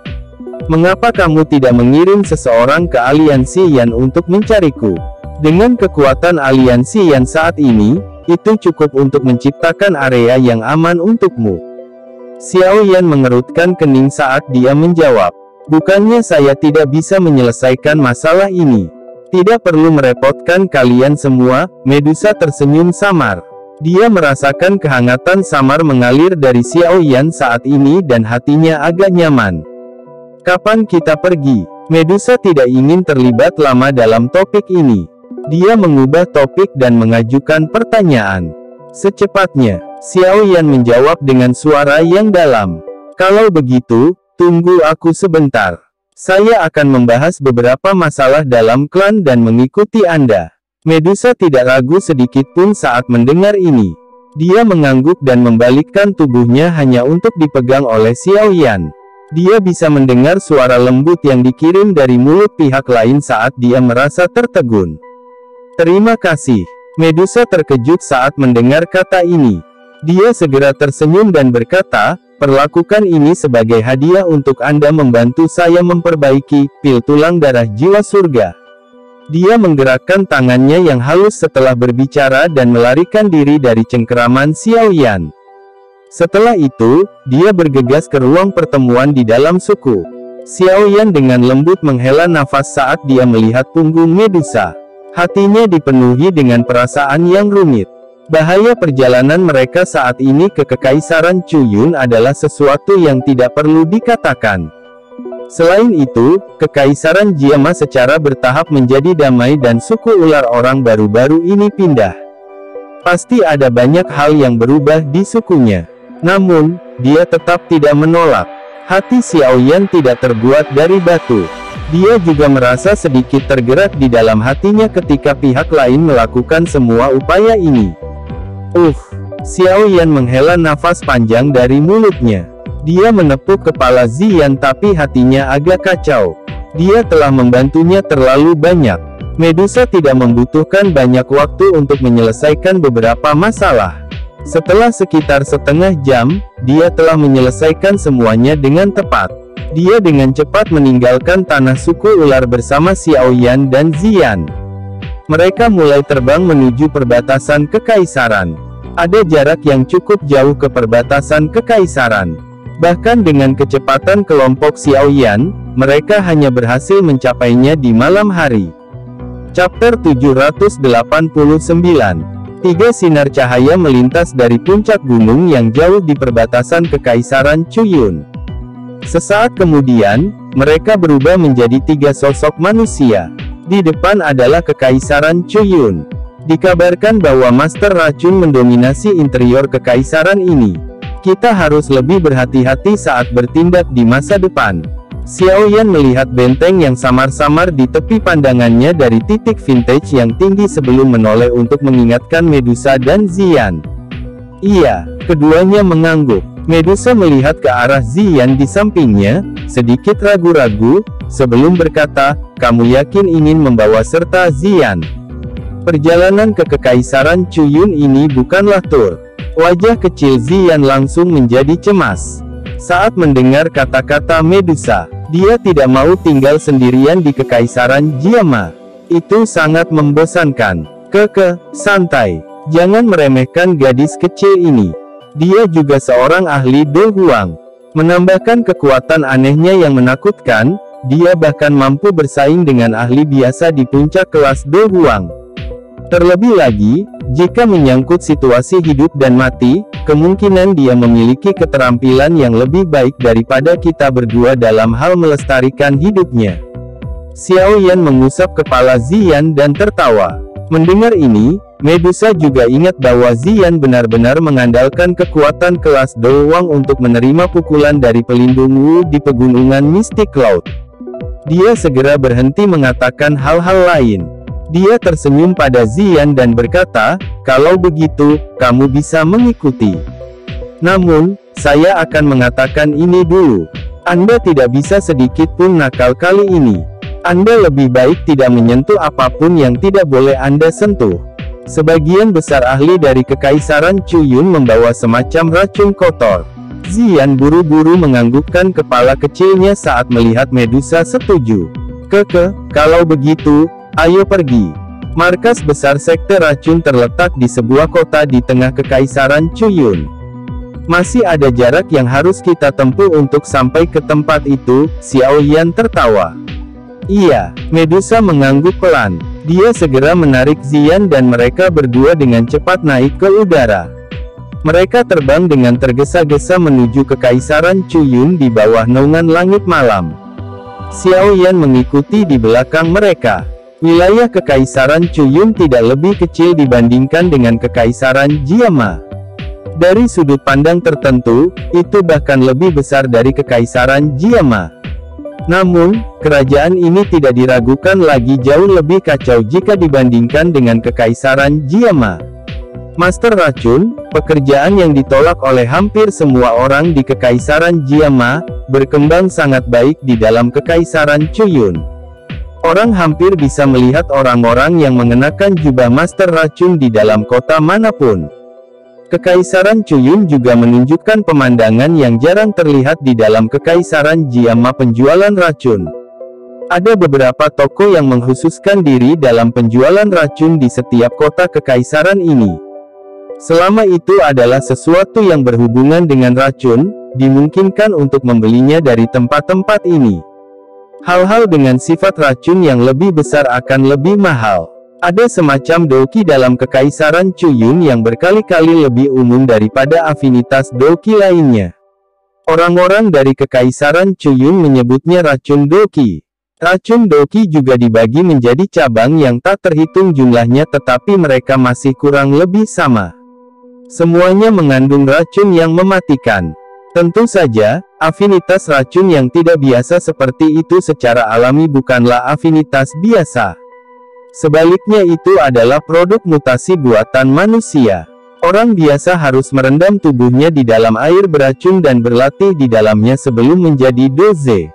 Mengapa kamu tidak mengirim seseorang ke aliansi Yan untuk mencariku? Dengan kekuatan aliansi Yan saat ini, itu cukup untuk menciptakan area yang aman untukmu." Xiao Yan mengerutkan kening saat dia menjawab, "Bukannya saya tidak bisa menyelesaikan masalah ini? Tidak perlu merepotkan kalian semua." Medusa tersenyum samar. Dia merasakan kehangatan samar mengalir dari Xiao Yan saat ini dan hatinya agak nyaman. "Kapan kita pergi?" Medusa tidak ingin terlibat lama dalam topik ini. Dia mengubah topik dan mengajukan pertanyaan. "Secepatnya," Xiao Yan menjawab dengan suara yang dalam. "Kalau begitu, tunggu aku sebentar. Saya akan membahas beberapa masalah dalam klan dan mengikuti Anda." Medusa tidak ragu sedikit pun saat mendengar ini. Dia mengangguk dan membalikkan tubuhnya hanya untuk dipegang oleh Xiao Yan. Dia bisa mendengar suara lembut yang dikirim dari mulut pihak lain saat dia merasa tertegun. "Terima kasih." Medusa terkejut saat mendengar kata ini. Dia segera tersenyum dan berkata, "Perlakukan ini sebagai hadiah untuk Anda membantu saya memperbaiki pil tulang darah jiwa surga." Dia menggerakkan tangannya yang halus setelah berbicara dan melarikan diri dari cengkeraman Xiao Yan. Setelah itu, dia bergegas ke ruang pertemuan di dalam suku. Xiao Yan dengan lembut menghela nafas saat dia melihat punggung Medusa. Hatinya dipenuhi dengan perasaan yang rumit. Bahaya perjalanan mereka saat ini ke Kekaisaran Chuyun adalah sesuatu yang tidak perlu dikatakan. Selain itu, Kekaisaran Jiama secara bertahap menjadi damai dan suku ular orang baru-baru ini pindah. Pasti ada banyak hal yang berubah di sukunya. Namun, dia tetap tidak menolak. Hati Xiao Yan tidak terbuat dari batu. Dia juga merasa sedikit tergerak di dalam hatinya ketika pihak lain melakukan semua upaya ini. Xiao Yan menghela nafas panjang dari mulutnya. Dia menepuk kepala Ziyan tapi hatinya agak kacau. Dia telah membantunya terlalu banyak. Medusa tidak membutuhkan banyak waktu untuk menyelesaikan beberapa masalah. Setelah sekitar setengah jam, dia telah menyelesaikan semuanya dengan tepat. Dia dengan cepat meninggalkan tanah suku ular bersama Xiao Yan dan Ziyan. Mereka mulai terbang menuju perbatasan kekaisaran. Ada jarak yang cukup jauh ke perbatasan kekaisaran. Bahkan dengan kecepatan kelompok Xiao Yan, mereka hanya berhasil mencapainya di malam hari. Chapter 789. Tiga sinar cahaya melintas dari puncak gunung yang jauh di perbatasan Kekaisaran Chuyun. Sesaat kemudian, mereka berubah menjadi tiga sosok manusia. Di depan adalah Kekaisaran Chuyun. Dikabarkan bahwa Master Racun mendominasi interior kekaisaran ini. Kita harus lebih berhati-hati saat bertindak di masa depan. Xiao Yan melihat benteng yang samar-samar di tepi pandangannya dari titik vintage yang tinggi sebelum menoleh untuk mengingatkan Medusa dan Ziyan. Iya, keduanya mengangguk. Medusa melihat ke arah Ziyan di sampingnya, sedikit ragu-ragu, sebelum berkata, "Kamu yakin ingin membawa serta Ziyan? Perjalanan ke Kekaisaran Chuyun ini bukanlah tur. Wajah kecil Ziyan langsung menjadi cemas. Saat mendengar kata-kata Medusa, dia tidak mau tinggal sendirian di Kekaisaran Jiama. Itu sangat membosankan. Santai. Jangan meremehkan gadis kecil ini. Dia juga seorang ahli Do Huang. Menambahkan kekuatan anehnya yang menakutkan, dia bahkan mampu bersaing dengan ahli biasa di puncak kelas Do Huang. Terlebih lagi, jika menyangkut situasi hidup dan mati, kemungkinan dia memiliki keterampilan yang lebih baik daripada kita berdua dalam hal melestarikan hidupnya. Xiao Yan mengusap kepala Ziyan dan tertawa. Mendengar ini, Medusa juga ingat bahwa Ziyan benar-benar mengandalkan kekuatan kelas Do Huang untuk menerima pukulan dari pelindung Wu di pegunungan Mystic Cloud. Dia segera berhenti mengatakan hal-hal lain. Dia tersenyum pada Ziyan dan berkata, "Kalau begitu, kamu bisa mengikuti. Namun, saya akan mengatakan ini dulu. Anda tidak bisa sedikit pun nakal kali ini. Anda lebih baik tidak menyentuh apapun yang tidak boleh Anda sentuh." Sebagian besar ahli dari Kekaisaran Chuyun membawa semacam racun kotor. Ziyan buru-buru menganggukkan kepala kecilnya saat melihat Medusa setuju. Kalau begitu, ayo pergi. Markas besar sekte racun terletak di sebuah kota di tengah Kekaisaran Chuyun. Masih ada jarak yang harus kita tempuh untuk sampai ke tempat itu, Xiao Yan tertawa. Iya, Medusa mengangguk pelan. Dia segera menarik Ziyan dan mereka berdua dengan cepat naik ke udara. Mereka terbang dengan tergesa-gesa menuju Kekaisaran Chuyun di bawah naungan langit malam. Xiao Yan mengikuti di belakang mereka. Wilayah Kekaisaran Chuyun tidak lebih kecil dibandingkan dengan Kekaisaran Jiama. Dari sudut pandang tertentu, itu bahkan lebih besar dari Kekaisaran Jiama. Namun, kerajaan ini tidak diragukan lagi jauh lebih kacau jika dibandingkan dengan Kekaisaran Jiama. Master Racun, pekerjaan yang ditolak oleh hampir semua orang di Kekaisaran Jiama, berkembang sangat baik di dalam Kekaisaran Chuyun. Orang hampir bisa melihat orang-orang yang mengenakan jubah Master Racun di dalam kota manapun. Kekaisaran Chuyun juga menunjukkan pemandangan yang jarang terlihat di dalam Kekaisaran Jiama penjualan racun. Ada beberapa toko yang mengkhususkan diri dalam penjualan racun di setiap kota kekaisaran ini. Selama itu adalah sesuatu yang berhubungan dengan racun, dimungkinkan untuk membelinya dari tempat-tempat ini. Hal-hal dengan sifat racun yang lebih besar akan lebih mahal. Ada semacam doki dalam Kekaisaran Chuyun yang berkali-kali lebih umum daripada afinitas doki lainnya. Orang-orang dari Kekaisaran Chuyun menyebutnya racun doki. Racun doki juga dibagi menjadi cabang yang tak terhitung jumlahnya, tetapi mereka masih kurang lebih sama. Semuanya mengandung racun yang mematikan. Tentu saja, afinitas racun yang tidak biasa seperti itu secara alami bukanlah afinitas biasa. Sebaliknya itu adalah produk mutasi buatan manusia. Orang biasa harus merendam tubuhnya di dalam air beracun dan berlatih di dalamnya sebelum menjadi doze.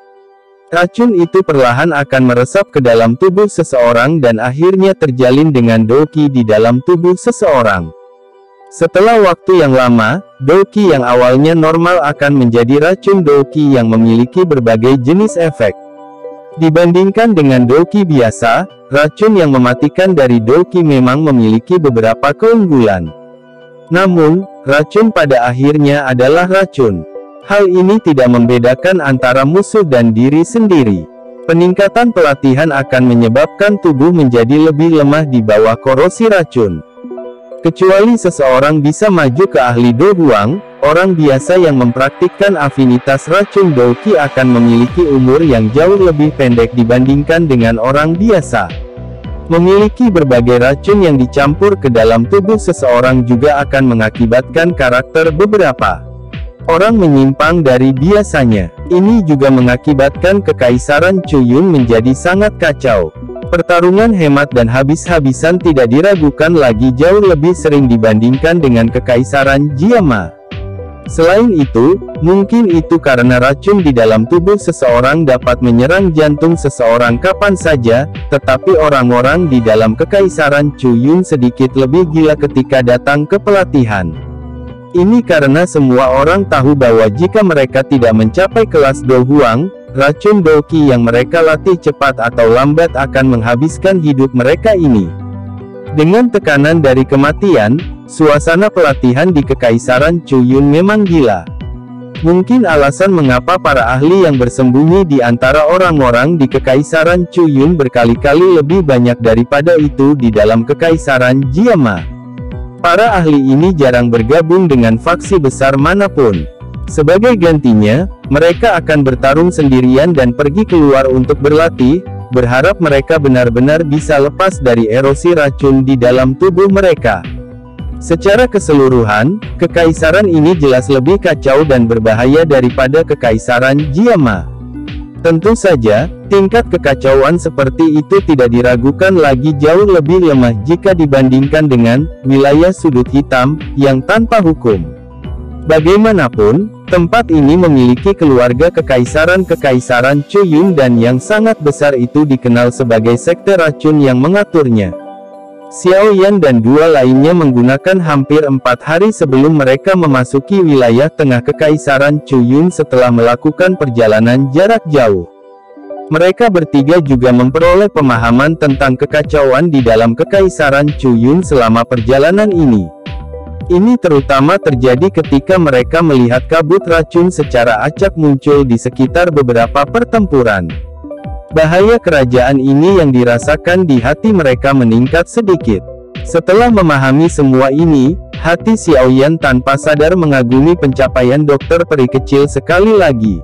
Racun itu perlahan akan meresap ke dalam tubuh seseorang dan akhirnya terjalin dengan doki di dalam tubuh seseorang. Setelah waktu yang lama, doki yang awalnya normal akan menjadi racun doki yang memiliki berbagai jenis efek. Dibandingkan dengan doki biasa, racun yang mematikan dari doki memang memiliki beberapa keunggulan. Namun, racun pada akhirnya adalah racun. Hal ini tidak membedakan antara musuh dan diri sendiri. Peningkatan pelatihan akan menyebabkan tubuh menjadi lebih lemah di bawah korosi racun. Kecuali seseorang bisa maju ke ahli Do Huang, orang biasa yang mempraktikkan afinitas racun doki akan memiliki umur yang jauh lebih pendek dibandingkan dengan orang biasa. Memiliki berbagai racun yang dicampur ke dalam tubuh seseorang juga akan mengakibatkan karakter beberapa orang menyimpang dari biasanya. Ini juga mengakibatkan Kekaisaran Chuyun menjadi sangat kacau. Pertarungan hemat dan habis-habisan tidak diragukan lagi jauh lebih sering dibandingkan dengan Kekaisaran Jiama. Selain itu, mungkin itu karena racun di dalam tubuh seseorang dapat menyerang jantung seseorang kapan saja, tetapi orang-orang di dalam Kekaisaran Chuyun sedikit lebih gila ketika datang ke pelatihan. Ini karena semua orang tahu bahwa jika mereka tidak mencapai kelas Do Huang, racun Do Qi yang mereka latih cepat atau lambat akan menghabiskan hidup mereka ini. Dengan tekanan dari kematian, suasana pelatihan di Kekaisaran Chuyun memang gila. Mungkin alasan mengapa para ahli yang bersembunyi di antara orang-orang di Kekaisaran Chuyun berkali-kali lebih banyak daripada itu di dalam Kekaisaran Jiama. Para ahli ini jarang bergabung dengan faksi besar manapun. Sebagai gantinya, mereka akan bertarung sendirian dan pergi keluar untuk berlatih, berharap mereka benar-benar bisa lepas dari erosi racun di dalam tubuh mereka. Secara keseluruhan, Kekaisaran ini jelas lebih kacau dan berbahaya daripada Kekaisaran Jiama. Tentu saja, tingkat kekacauan seperti itu tidak diragukan lagi jauh lebih lemah jika dibandingkan dengan wilayah sudut hitam yang tanpa hukum. Bagaimanapun, tempat ini memiliki keluarga Kekaisaran Chuyun dan yang sangat besar itu dikenal sebagai sekte racun yang mengaturnya. Xiao Yan dan dua lainnya menggunakan hampir 4 hari sebelum mereka memasuki wilayah tengah Kekaisaran Chuyun setelah melakukan perjalanan jarak jauh. Mereka bertiga juga memperoleh pemahaman tentang kekacauan di dalam Kekaisaran Chuyun selama perjalanan ini. Ini terutama terjadi ketika mereka melihat kabut racun secara acak muncul di sekitar beberapa pertempuran. Bahaya kerajaan ini yang dirasakan di hati mereka meningkat sedikit. Setelah memahami semua ini, hati Xiao Yan tanpa sadar mengagumi pencapaian dokter peri kecil sekali lagi.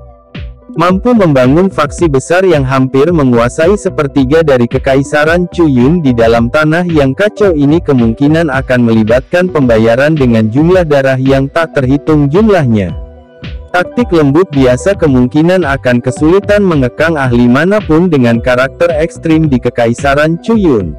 Mampu membangun faksi besar yang hampir menguasai sepertiga dari Kekaisaran Chuyun di dalam tanah yang kacau ini kemungkinan akan melibatkan pembayaran dengan jumlah darah yang tak terhitung jumlahnya. Taktik lembut biasa kemungkinan akan kesulitan mengekang ahli manapun dengan karakter ekstrim di Kekaisaran Chuyun.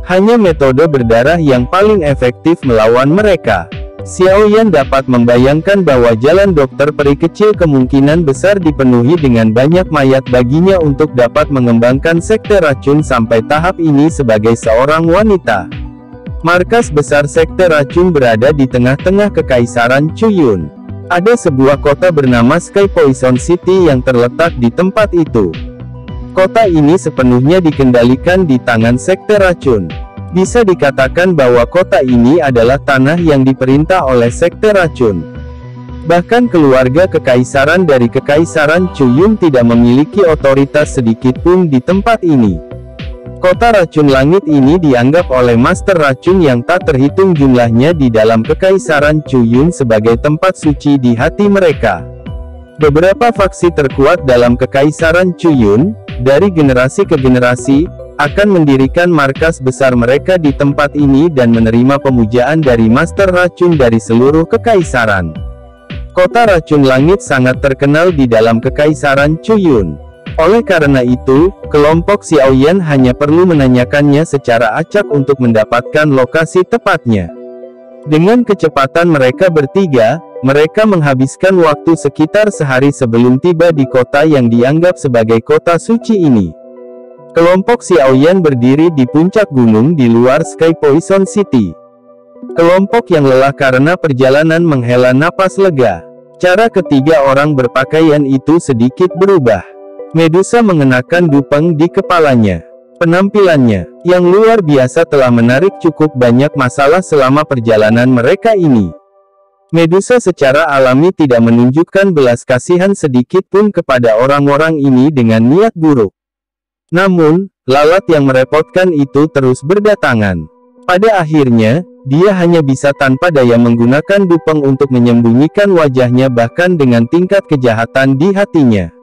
Hanya metode berdarah yang paling efektif melawan mereka. Xiao Yan dapat membayangkan bahwa jalan dokter peri kecil kemungkinan besar dipenuhi dengan banyak mayat baginya untuk dapat mengembangkan sekte racun sampai tahap ini sebagai seorang wanita. Markas besar sekte racun berada di tengah-tengah Kekaisaran Chuyun. Ada sebuah kota bernama Sky Poison City yang terletak di tempat itu. Kota ini sepenuhnya dikendalikan di tangan sekte racun. Bisa dikatakan bahwa kota ini adalah tanah yang diperintah oleh sekte racun. Bahkan keluarga kekaisaran dari Kekaisaran Chuyun tidak memiliki otoritas sedikitpun di tempat ini. Kota racun langit ini dianggap oleh master racun yang tak terhitung jumlahnya di dalam Kekaisaran Chuyun sebagai tempat suci di hati mereka. Beberapa faksi terkuat dalam Kekaisaran Chuyun, dari generasi ke generasi, akan mendirikan markas besar mereka di tempat ini dan menerima pemujaan dari master racun dari seluruh kekaisaran. Kota racun langit sangat terkenal di dalam Kekaisaran Chuyun. Oleh karena itu, kelompok Xiao Yan hanya perlu menanyakannya secara acak untuk mendapatkan lokasi tepatnya. Dengan kecepatan mereka bertiga, mereka menghabiskan waktu sekitar sehari sebelum tiba di kota yang dianggap sebagai kota suci ini. Kelompok Xiao Yan berdiri di puncak gunung di luar Sky Poison City. Kelompok yang lelah karena perjalanan menghela napas lega. Cara ketiga orang berpakaian itu sedikit berubah. Medusa mengenakan dupeng di kepalanya. Penampilannya yang luar biasa telah menarik cukup banyak masalah selama perjalanan mereka ini. Medusa secara alami tidak menunjukkan belas kasihan sedikit pun kepada orang-orang ini dengan niat buruk. Namun, lalat yang merepotkan itu terus berdatangan. Pada akhirnya, dia hanya bisa tanpa daya menggunakan dupeng untuk menyembunyikan wajahnya bahkan dengan tingkat kejahatan di hatinya.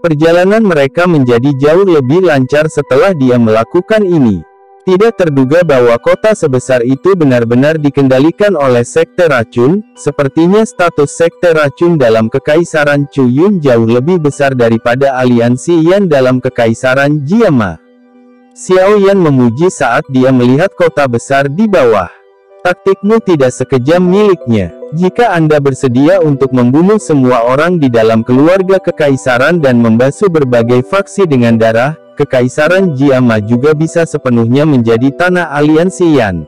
Perjalanan mereka menjadi jauh lebih lancar setelah dia melakukan ini. Tidak terduga bahwa kota sebesar itu benar-benar dikendalikan oleh sekte racun, sepertinya status sekte racun dalam Kekaisaran Chuyun jauh lebih besar daripada aliansi Yan dalam Kekaisaran Jiama. Xiao Yan memuji saat dia melihat kota besar di bawah. Taktikmu tidak sekejam miliknya. Jika Anda bersedia untuk membunuh semua orang di dalam keluarga kekaisaran dan membasuh berbagai faksi dengan darah, Kekaisaran Jiama juga bisa sepenuhnya menjadi tanah aliansi Yan.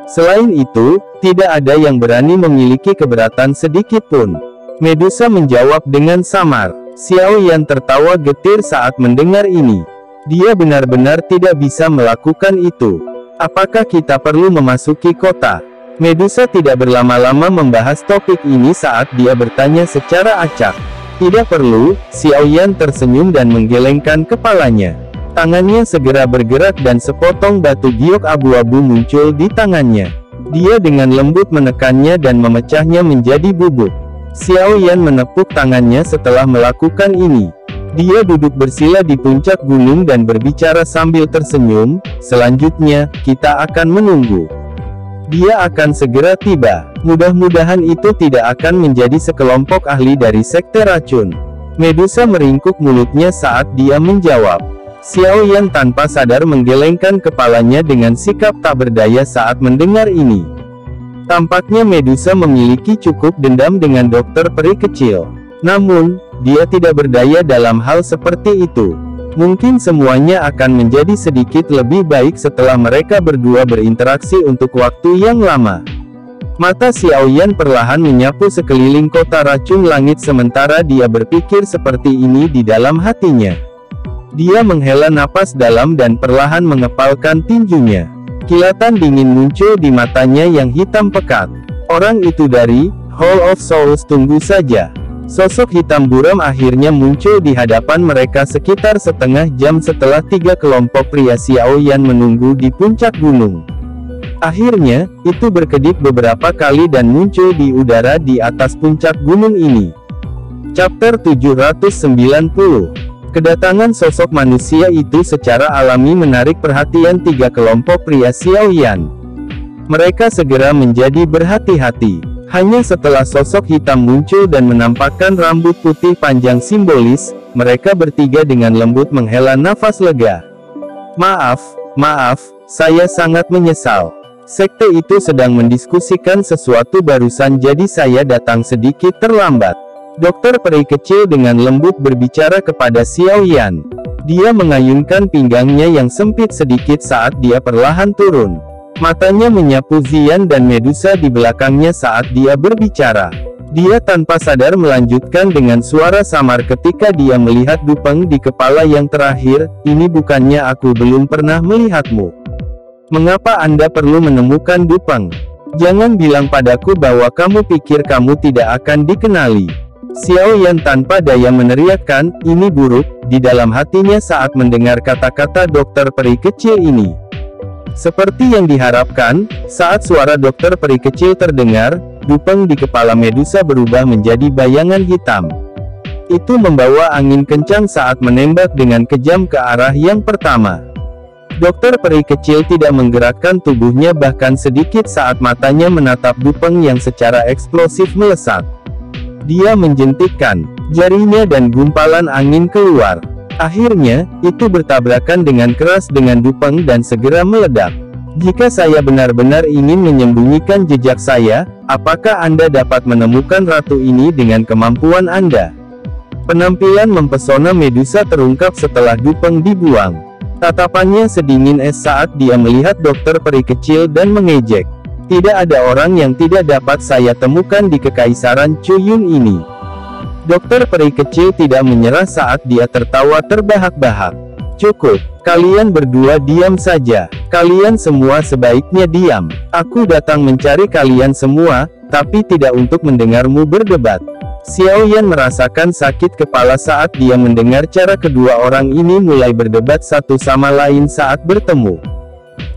Selain itu, tidak ada yang berani memiliki keberatan sedikit pun. Medusa menjawab dengan samar. Xiao Yan tertawa getir saat mendengar ini. Dia benar-benar tidak bisa melakukan itu. Apakah kita perlu memasuki kota? Medusa tidak berlama-lama membahas topik ini saat dia bertanya secara acak. Tidak perlu, Xiao Yan tersenyum dan menggelengkan kepalanya. Tangannya segera bergerak dan sepotong batu giok abu-abu muncul di tangannya. Dia dengan lembut menekannya dan memecahnya menjadi bubuk. Xiao Yan menepuk tangannya setelah melakukan ini. Dia duduk bersila di puncak gunung dan berbicara sambil tersenyum, "Selanjutnya, kita akan menunggu. Dia akan segera tiba. Mudah-mudahan itu tidak akan menjadi sekelompok ahli dari sekte racun." Medusa meringkuk mulutnya saat dia menjawab. Xiao Yan tanpa sadar menggelengkan kepalanya dengan sikap tak berdaya saat mendengar ini. Tampaknya Medusa memiliki cukup dendam dengan dokter peri kecil. Namun, dia tidak berdaya dalam hal seperti itu. Mungkin semuanya akan menjadi sedikit lebih baik setelah mereka berdua berinteraksi untuk waktu yang lama. Mata Xiao Yan perlahan menyapu sekeliling kota racun langit sementara dia berpikir seperti ini di dalam hatinya. Dia menghela napas dalam dan perlahan mengepalkan tinjunya. Kilatan dingin muncul di matanya yang hitam pekat. Orang itu dari Hall of Souls. Tunggu saja. Sosok hitam buram akhirnya muncul di hadapan mereka sekitar setengah jam setelah 3 kelompok pria Xiao Yan menunggu di puncak gunung. Akhirnya, itu berkedip beberapa kali dan muncul di udara di atas puncak gunung ini. Chapter 790. Kedatangan sosok manusia itu secara alami menarik perhatian 3 kelompok pria Xiao Yan. Mereka segera menjadi berhati-hati. Hanya setelah sosok hitam muncul dan menampakkan rambut putih panjang simbolis, mereka bertiga dengan lembut menghela nafas lega. Maaf, saya sangat menyesal. Sekte itu sedang mendiskusikan sesuatu barusan jadi saya datang sedikit terlambat. Dokter peri kecil dengan lembut berbicara kepada Xiao Yan. Dia mengayunkan pinggangnya yang sempit sedikit saat dia perlahan turun. Matanya menyapu Xian dan Medusa di belakangnya saat dia berbicara. Dia tanpa sadar melanjutkan dengan suara samar ketika dia melihat Dupeng di kepala yang terakhir, "Ini bukannya aku belum pernah melihatmu. Mengapa Anda perlu menemukan Dupeng? Jangan bilang padaku bahwa kamu pikir kamu tidak akan dikenali." Xiao Yan tanpa daya meneriakkan, "Ini buruk," di dalam hatinya saat mendengar kata-kata dokter peri kecil ini. Seperti yang diharapkan, saat suara dokter peri kecil terdengar, Dupeng di kepala Medusa berubah menjadi bayangan hitam. Itu membawa angin kencang saat menembak dengan kejam ke arah yang pertama. Dokter peri kecil tidak menggerakkan tubuhnya bahkan sedikit saat matanya menatap Dupeng yang secara eksplosif melesat. Dia menjentikkan jarinya dan gumpalan angin keluar. Akhirnya, itu bertabrakan dengan keras dengan Dupeng dan segera meledak. "Jika saya benar-benar ingin menyembunyikan jejak saya, apakah Anda dapat menemukan ratu ini dengan kemampuan Anda?" Penampilan mempesona Medusa terungkap setelah Dupeng dibuang. Tatapannya sedingin es saat dia melihat dokter peri kecil dan mengejek. "Tidak ada orang yang tidak dapat saya temukan di Kekaisaran Chuyun ini." Dokter peri kecil tidak menyerah saat dia tertawa terbahak-bahak. "Cukup, kalian berdua diam saja. Kalian semua sebaiknya diam. Aku datang mencari kalian semua, tapi tidak untuk mendengarmu berdebat." Xiao Yan merasakan sakit kepala saat dia mendengar cara kedua orang ini mulai berdebat satu sama lain saat bertemu.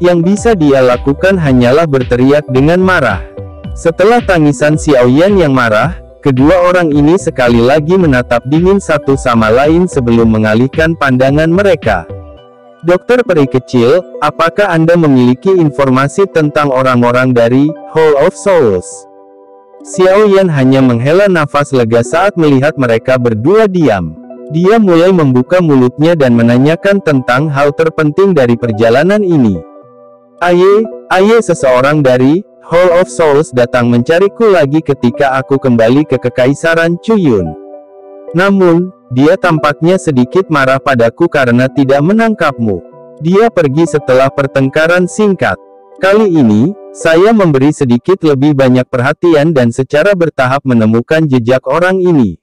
Yang bisa dia lakukan hanyalah berteriak dengan marah. Setelah tangisan Xiao Yan yang marah, kedua orang ini sekali lagi menatap dingin satu sama lain sebelum mengalihkan pandangan mereka. "Dokter peri kecil, apakah Anda memiliki informasi tentang orang-orang dari Hall of Souls?" Xiao Yan hanya menghela nafas lega saat melihat mereka berdua diam. Dia mulai membuka mulutnya dan menanyakan tentang hal terpenting dari perjalanan ini. Aye, seseorang dari Hall of Souls datang mencariku lagi ketika aku kembali ke Kekaisaran Chuyun. Namun, dia tampaknya sedikit marah padaku karena tidak menangkapmu. Dia pergi setelah pertengkaran singkat. Kali ini, Saya memberi sedikit lebih banyak perhatian dan secara bertahap menemukan jejak orang ini.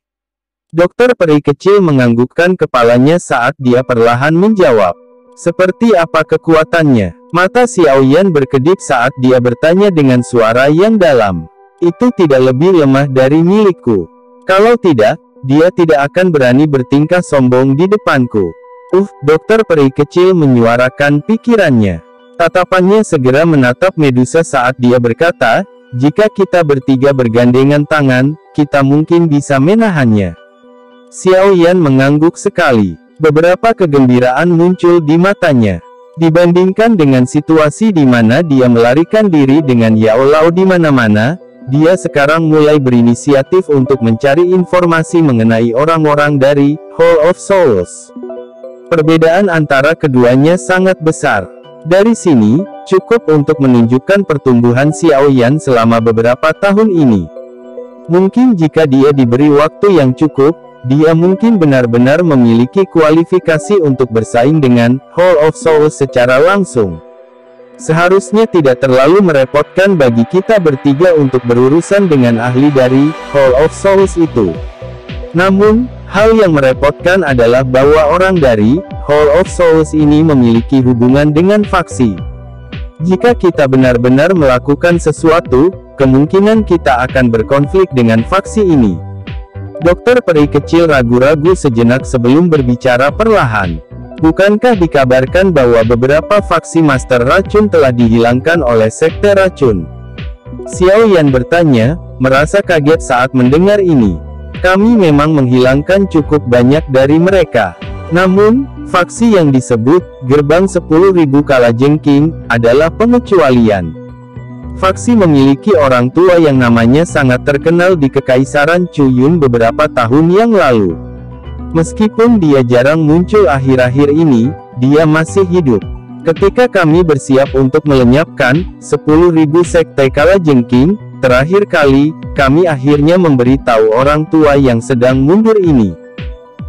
Dokter peri kecil menganggukkan kepalanya saat dia perlahan menjawab. Seperti apa kekuatannya? Mata Xiaoyan berkedip saat dia bertanya dengan suara yang dalam. Itu tidak lebih lemah dari milikku. Kalau tidak, dia tidak akan berani bertingkah sombong di depanku. Dokter peri kecil menyuarakan pikirannya. Tatapannya segera menatap Medusa saat dia berkata, jika kita bertiga bergandengan tangan, kita mungkin bisa menahannya. Xiaoyan mengangguk sekali. Beberapa kegembiraan muncul di matanya. Dibandingkan dengan situasi di mana dia melarikan diri dengan Yao Lao di mana-mana, dia sekarang mulai berinisiatif untuk mencari informasi mengenai orang-orang dari Hall of Souls. Perbedaan antara keduanya sangat besar. Dari sini, cukup untuk menunjukkan pertumbuhan Xiaoyan selama beberapa tahun ini. Mungkin jika dia diberi waktu yang cukup, dia mungkin benar-benar memiliki kualifikasi untuk bersaing dengan Hall of Souls secara langsung. Seharusnya tidak terlalu merepotkan bagi kita bertiga untuk berurusan dengan ahli dari Hall of Souls itu. Namun, hal yang merepotkan adalah bahwa orang dari Hall of Souls ini memiliki hubungan dengan faksi. Jika kita benar-benar melakukan sesuatu, kemungkinan kita akan berkonflik dengan faksi ini. Dokter peri kecil ragu-ragu sejenak sebelum berbicara perlahan. Bukankah dikabarkan bahwa beberapa faksi Master Racun telah dihilangkan oleh Sekte Racun? Xiaoyan bertanya, merasa kaget saat mendengar ini. Kami memang menghilangkan cukup banyak dari mereka. Namun, faksi yang disebut Gerbang 10.000 Kalajengking adalah pengecualian. Faksi memiliki orang tua yang namanya sangat terkenal di Kekaisaran Chuyun beberapa tahun yang lalu. Meskipun dia jarang muncul akhir-akhir ini, dia masih hidup. Ketika kami bersiap untuk melenyapkan 10.000 Sekte Kalajengking, terakhir kali, kami akhirnya memberitahu orang tua yang sedang mundur ini.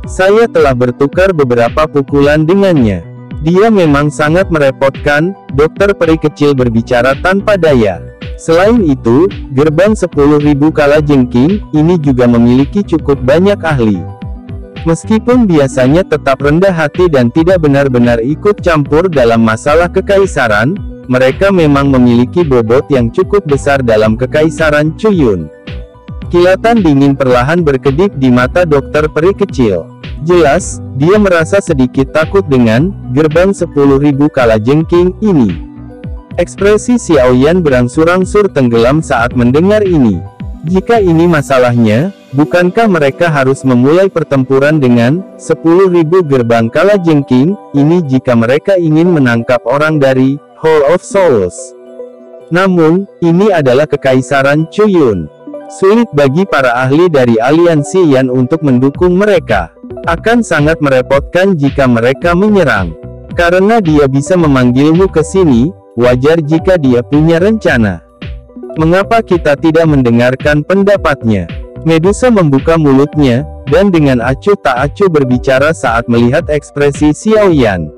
Saya telah bertukar beberapa pukulan dengannya. Dia memang sangat merepotkan, dokter peri kecil berbicara tanpa daya. Selain itu, Gerbang 10.000 Kalajengking ini juga memiliki cukup banyak ahli. Meskipun biasanya tetap rendah hati dan tidak benar-benar ikut campur dalam masalah kekaisaran, mereka memang memiliki bobot yang cukup besar dalam Kekaisaran Chuyun. Kilatan dingin perlahan berkedip di mata dokter peri kecil. Jelas, dia merasa sedikit takut dengan Gerbang 10.000 Kalajengking ini. Ekspresi Xiaoyan berangsur-angsur tenggelam saat mendengar ini. Jika ini masalahnya, bukankah mereka harus memulai pertempuran dengan 10.000 Gerbang Kalajengking ini jika mereka ingin menangkap orang dari Hall of Souls? Namun, ini adalah Kekaisaran Chuyun. Sulit bagi para ahli dari aliansi Yan untuk mendukung mereka. Akan sangat merepotkan jika mereka menyerang. Karena dia bisa memanggilmu ke sini, wajar jika dia punya rencana. Mengapa kita tidak mendengarkan pendapatnya? Medusa membuka mulutnya, dan dengan acuh tak acuh berbicara saat melihat ekspresi Xiaoyan.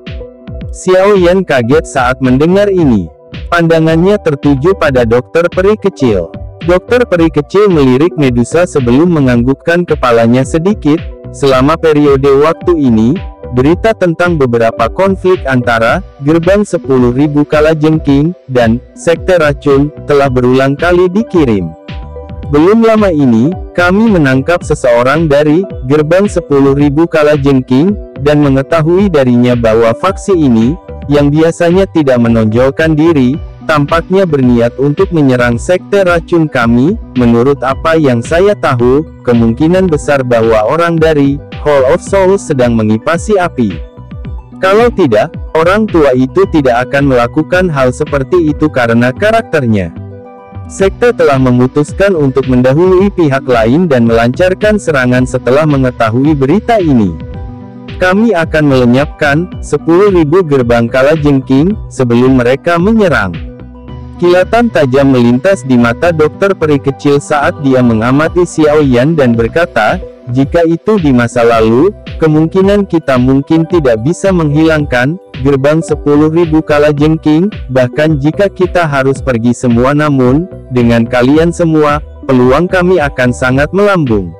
Xiaoyan kaget saat mendengar ini. Pandangannya tertuju pada dokter peri kecil. Dokter peri kecil melirik Medusa sebelum menganggukkan kepalanya sedikit. Selama periode waktu ini, berita tentang beberapa konflik antara Gerbang 10.000 Kalajengking dan Sekte Racun telah berulang kali dikirim. Belum lama ini, kami menangkap seseorang dari Gerbang 10.000 Kalajengking dan mengetahui darinya bahwa faksi ini, yang biasanya tidak menonjolkan diri, tampaknya berniat untuk menyerang Sekte Racun kami. Menurut apa yang saya tahu, kemungkinan besar bahwa orang dari Hall of Souls sedang mengipasi api. Kalau tidak, orang tua itu tidak akan melakukan hal seperti itu karena karakternya. Sekte telah memutuskan untuk mendahului pihak lain dan melancarkan serangan setelah mengetahui berita ini. Kami akan melenyapkan 10.000 Gerbang Kalajengking sebelum mereka menyerang. Kilatan tajam melintas di mata dokter peri kecil saat dia mengamati Xiaoyan dan berkata, jika itu di masa lalu, kemungkinan kita mungkin tidak bisa menghilangkan gerbang 10.000 kalajengking, bahkan jika kita harus pergi semua, namun, dengan kalian semua, peluang kami akan sangat melambung.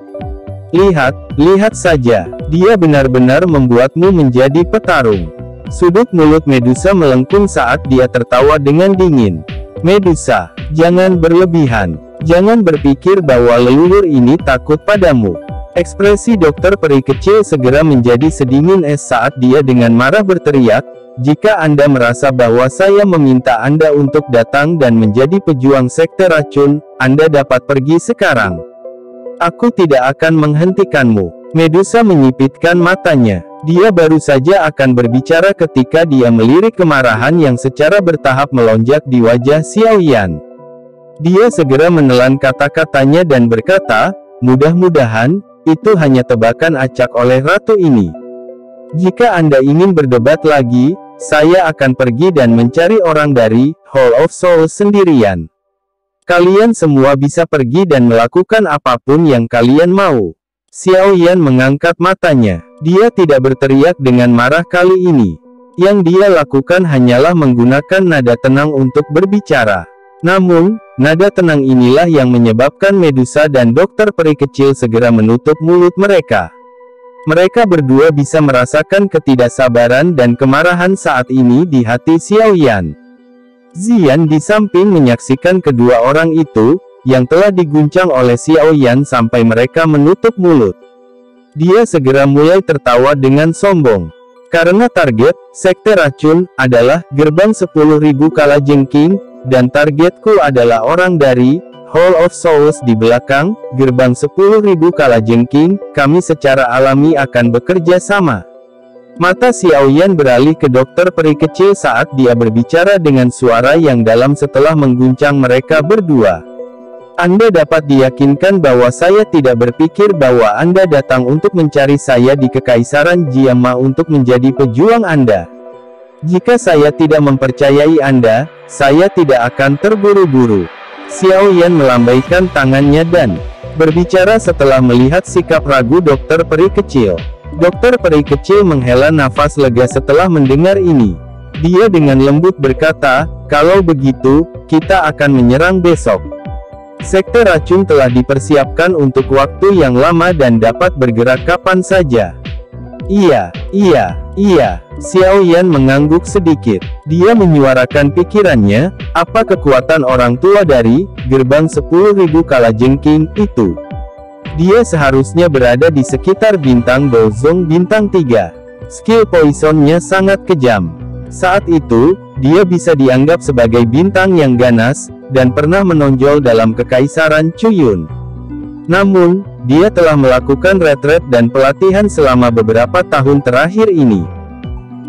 Lihat saja, dia benar-benar membuatmu menjadi petarung. Sudut mulut Medusa melengkung saat dia tertawa dengan dingin. Medusa, jangan berlebihan. Jangan berpikir bahwa leluhur ini takut padamu. Ekspresi dokter peri kecil segera menjadi sedingin es saat dia dengan marah berteriak, jika Anda merasa bahwa saya meminta Anda untuk datang dan menjadi pejuang sekte racun, Anda dapat pergi sekarang. Aku tidak akan menghentikanmu. Medusa menyipitkan matanya. Dia baru saja akan berbicara ketika dia melirik kemarahan yang secara bertahap melonjak di wajah Xiao Yan. Dia segera menelan kata-katanya dan berkata, mudah-mudahan, itu hanya tebakan acak oleh ratu ini. Jika Anda ingin berdebat lagi, saya akan pergi dan mencari orang dari Hall of Souls sendirian. Kalian semua bisa pergi dan melakukan apapun yang kalian mau. Xiao Yan mengangkat matanya. Dia tidak berteriak dengan marah kali ini. Yang dia lakukan hanyalah menggunakan nada tenang untuk berbicara. Namun, nada tenang inilah yang menyebabkan Medusa dan dokter peri kecil segera menutup mulut mereka. Mereka berdua bisa merasakan ketidaksabaran dan kemarahan saat ini di hati Xiao Yan. Ziyan di samping menyaksikan kedua orang itu, yang telah diguncang oleh Xiao Yan sampai mereka menutup mulut. Dia segera mulai tertawa dengan sombong. Karena target, sekte racun, adalah gerbang 10.000 kalajengking, dan targetku adalah orang dari Hall of Souls di belakang gerbang 10.000 kalajengking, kami secara alami akan bekerja sama. Mata Xiao Yan beralih ke dokter peri kecil saat dia berbicara dengan suara yang dalam setelah mengguncang mereka berdua. Anda dapat diyakinkan bahwa saya tidak berpikir bahwa Anda datang untuk mencari saya di Kekaisaran Jiama untuk menjadi pejuang Anda. Jika saya tidak mempercayai Anda, saya tidak akan terburu-buru. Xiao Yan melambaikan tangannya dan berbicara setelah melihat sikap ragu dokter peri kecil. Dokter peri kecil menghela nafas lega setelah mendengar ini. Dia dengan lembut berkata, kalau begitu, kita akan menyerang besok. Sekte racun telah dipersiapkan untuk waktu yang lama dan dapat bergerak kapan saja. Iya. Xiao Yan mengangguk sedikit. Dia menyuarakan pikirannya, apa kekuatan orang tua dari gerbang 10.000 kalajengking itu? Dia seharusnya berada di sekitar bintang Dozong bintang 3. Skill poisonnya sangat kejam. Saat itu, dia bisa dianggap sebagai bintang yang ganas, dan pernah menonjol dalam Kekaisaran Chuyun. Namun, dia telah melakukan retret dan pelatihan selama beberapa tahun terakhir ini.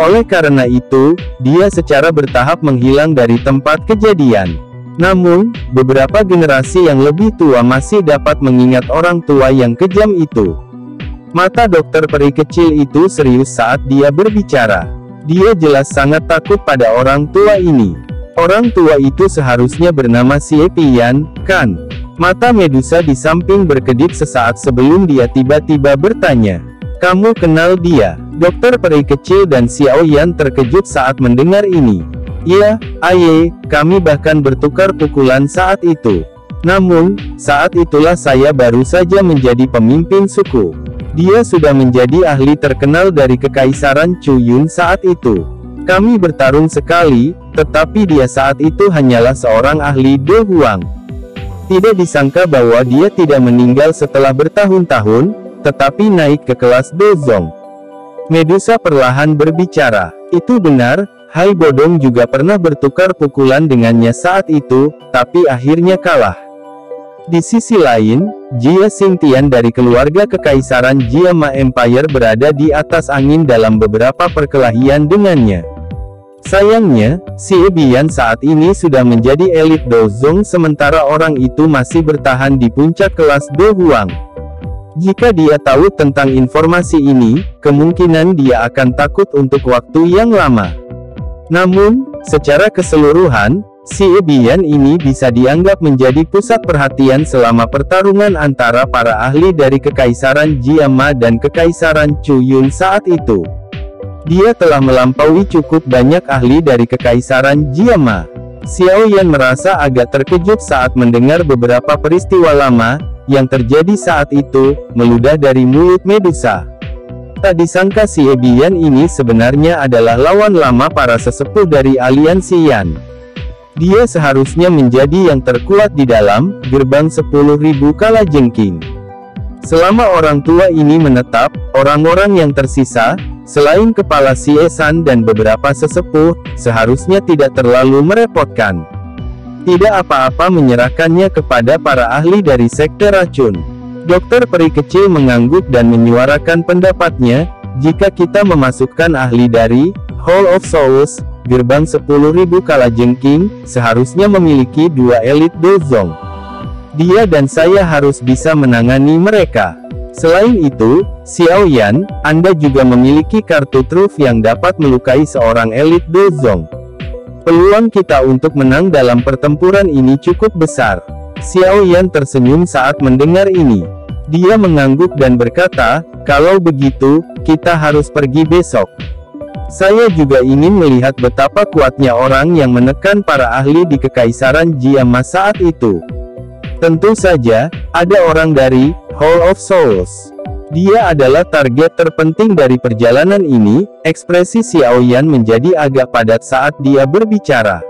Oleh karena itu, dia secara bertahap menghilang dari tempat kejadian. Namun, beberapa generasi yang lebih tua masih dapat mengingat orang tua yang kejam itu. Mata dokter peri kecil itu serius saat dia berbicara. Dia jelas sangat takut pada orang tua ini. Orang tua itu seharusnya bernama Xie Pian, kan? Mata Medusa di samping berkedip sesaat sebelum dia tiba-tiba bertanya. Kamu kenal dia? Dokter peri kecil dan Xiao Yan terkejut saat mendengar ini. Ya, kami bahkan bertukar pukulan saat itu. Namun, saat itulah saya baru saja menjadi pemimpin suku. Dia sudah menjadi ahli terkenal dari Kekaisaran Chuyun saat itu. Kami bertarung sekali, tetapi dia saat itu hanyalah seorang ahli Do Huang. Tidak disangka bahwa dia tidak meninggal setelah bertahun-tahun, tetapi naik ke kelas Dozong. Medusa perlahan berbicara. Itu benar, Hai Bodong juga pernah bertukar pukulan dengannya saat itu, tapi akhirnya kalah. Di sisi lain, Jia Xingtian dari keluarga Kekaisaran Jiama Empire berada di atas angin dalam beberapa perkelahian dengannya. Sayangnya, Xie Bian saat ini sudah menjadi elit Dozong sementara orang itu masih bertahan di puncak kelas Do Huang. Jika dia tahu tentang informasi ini, kemungkinan dia akan takut untuk waktu yang lama. Namun, secara keseluruhan, Xie Bian ini bisa dianggap menjadi pusat perhatian selama pertarungan antara para ahli dari Kekaisaran Jiama dan Kekaisaran Chu Yun saat itu. Dia telah melampaui cukup banyak ahli dari Kekaisaran Jiama. Xiao Yan merasa agak terkejut saat mendengar beberapa peristiwa lama yang terjadi saat itu meludah dari mulut Medusa. Tak disangka Xie Bian ini sebenarnya adalah lawan lama para sesepuh dari aliansi Yan. Dia seharusnya menjadi yang terkuat di dalam gerbang 10.000 kalajengking. Selama orang tua ini menetap, orang-orang yang tersisa, selain kepala Xie San dan beberapa sesepuh, seharusnya tidak terlalu merepotkan. Tidak apa-apa menyerahkannya kepada para ahli dari sekte racun. Dokter peri kecil mengangguk dan menyuarakan pendapatnya, jika kita memasukkan ahli dari Hall of Souls, gerbang 10.000 kalajengking, seharusnya memiliki 2 elit dozong. Dia dan saya harus bisa menangani mereka. Selain itu, Xiao Yan, Anda juga memiliki kartu truf yang dapat melukai seorang elit dozong. Peluang kita untuk menang dalam pertempuran ini cukup besar. Xiao Yan tersenyum saat mendengar ini. Dia mengangguk dan berkata, kalau begitu, kita harus pergi besok. Saya juga ingin melihat betapa kuatnya orang yang menekan para ahli di Kekaisaran Jiama saat itu. Tentu saja, ada orang dari Hall of Souls. Dia adalah target terpenting dari perjalanan ini. Ekspresi Xiao Yan menjadi agak padat saat dia berbicara.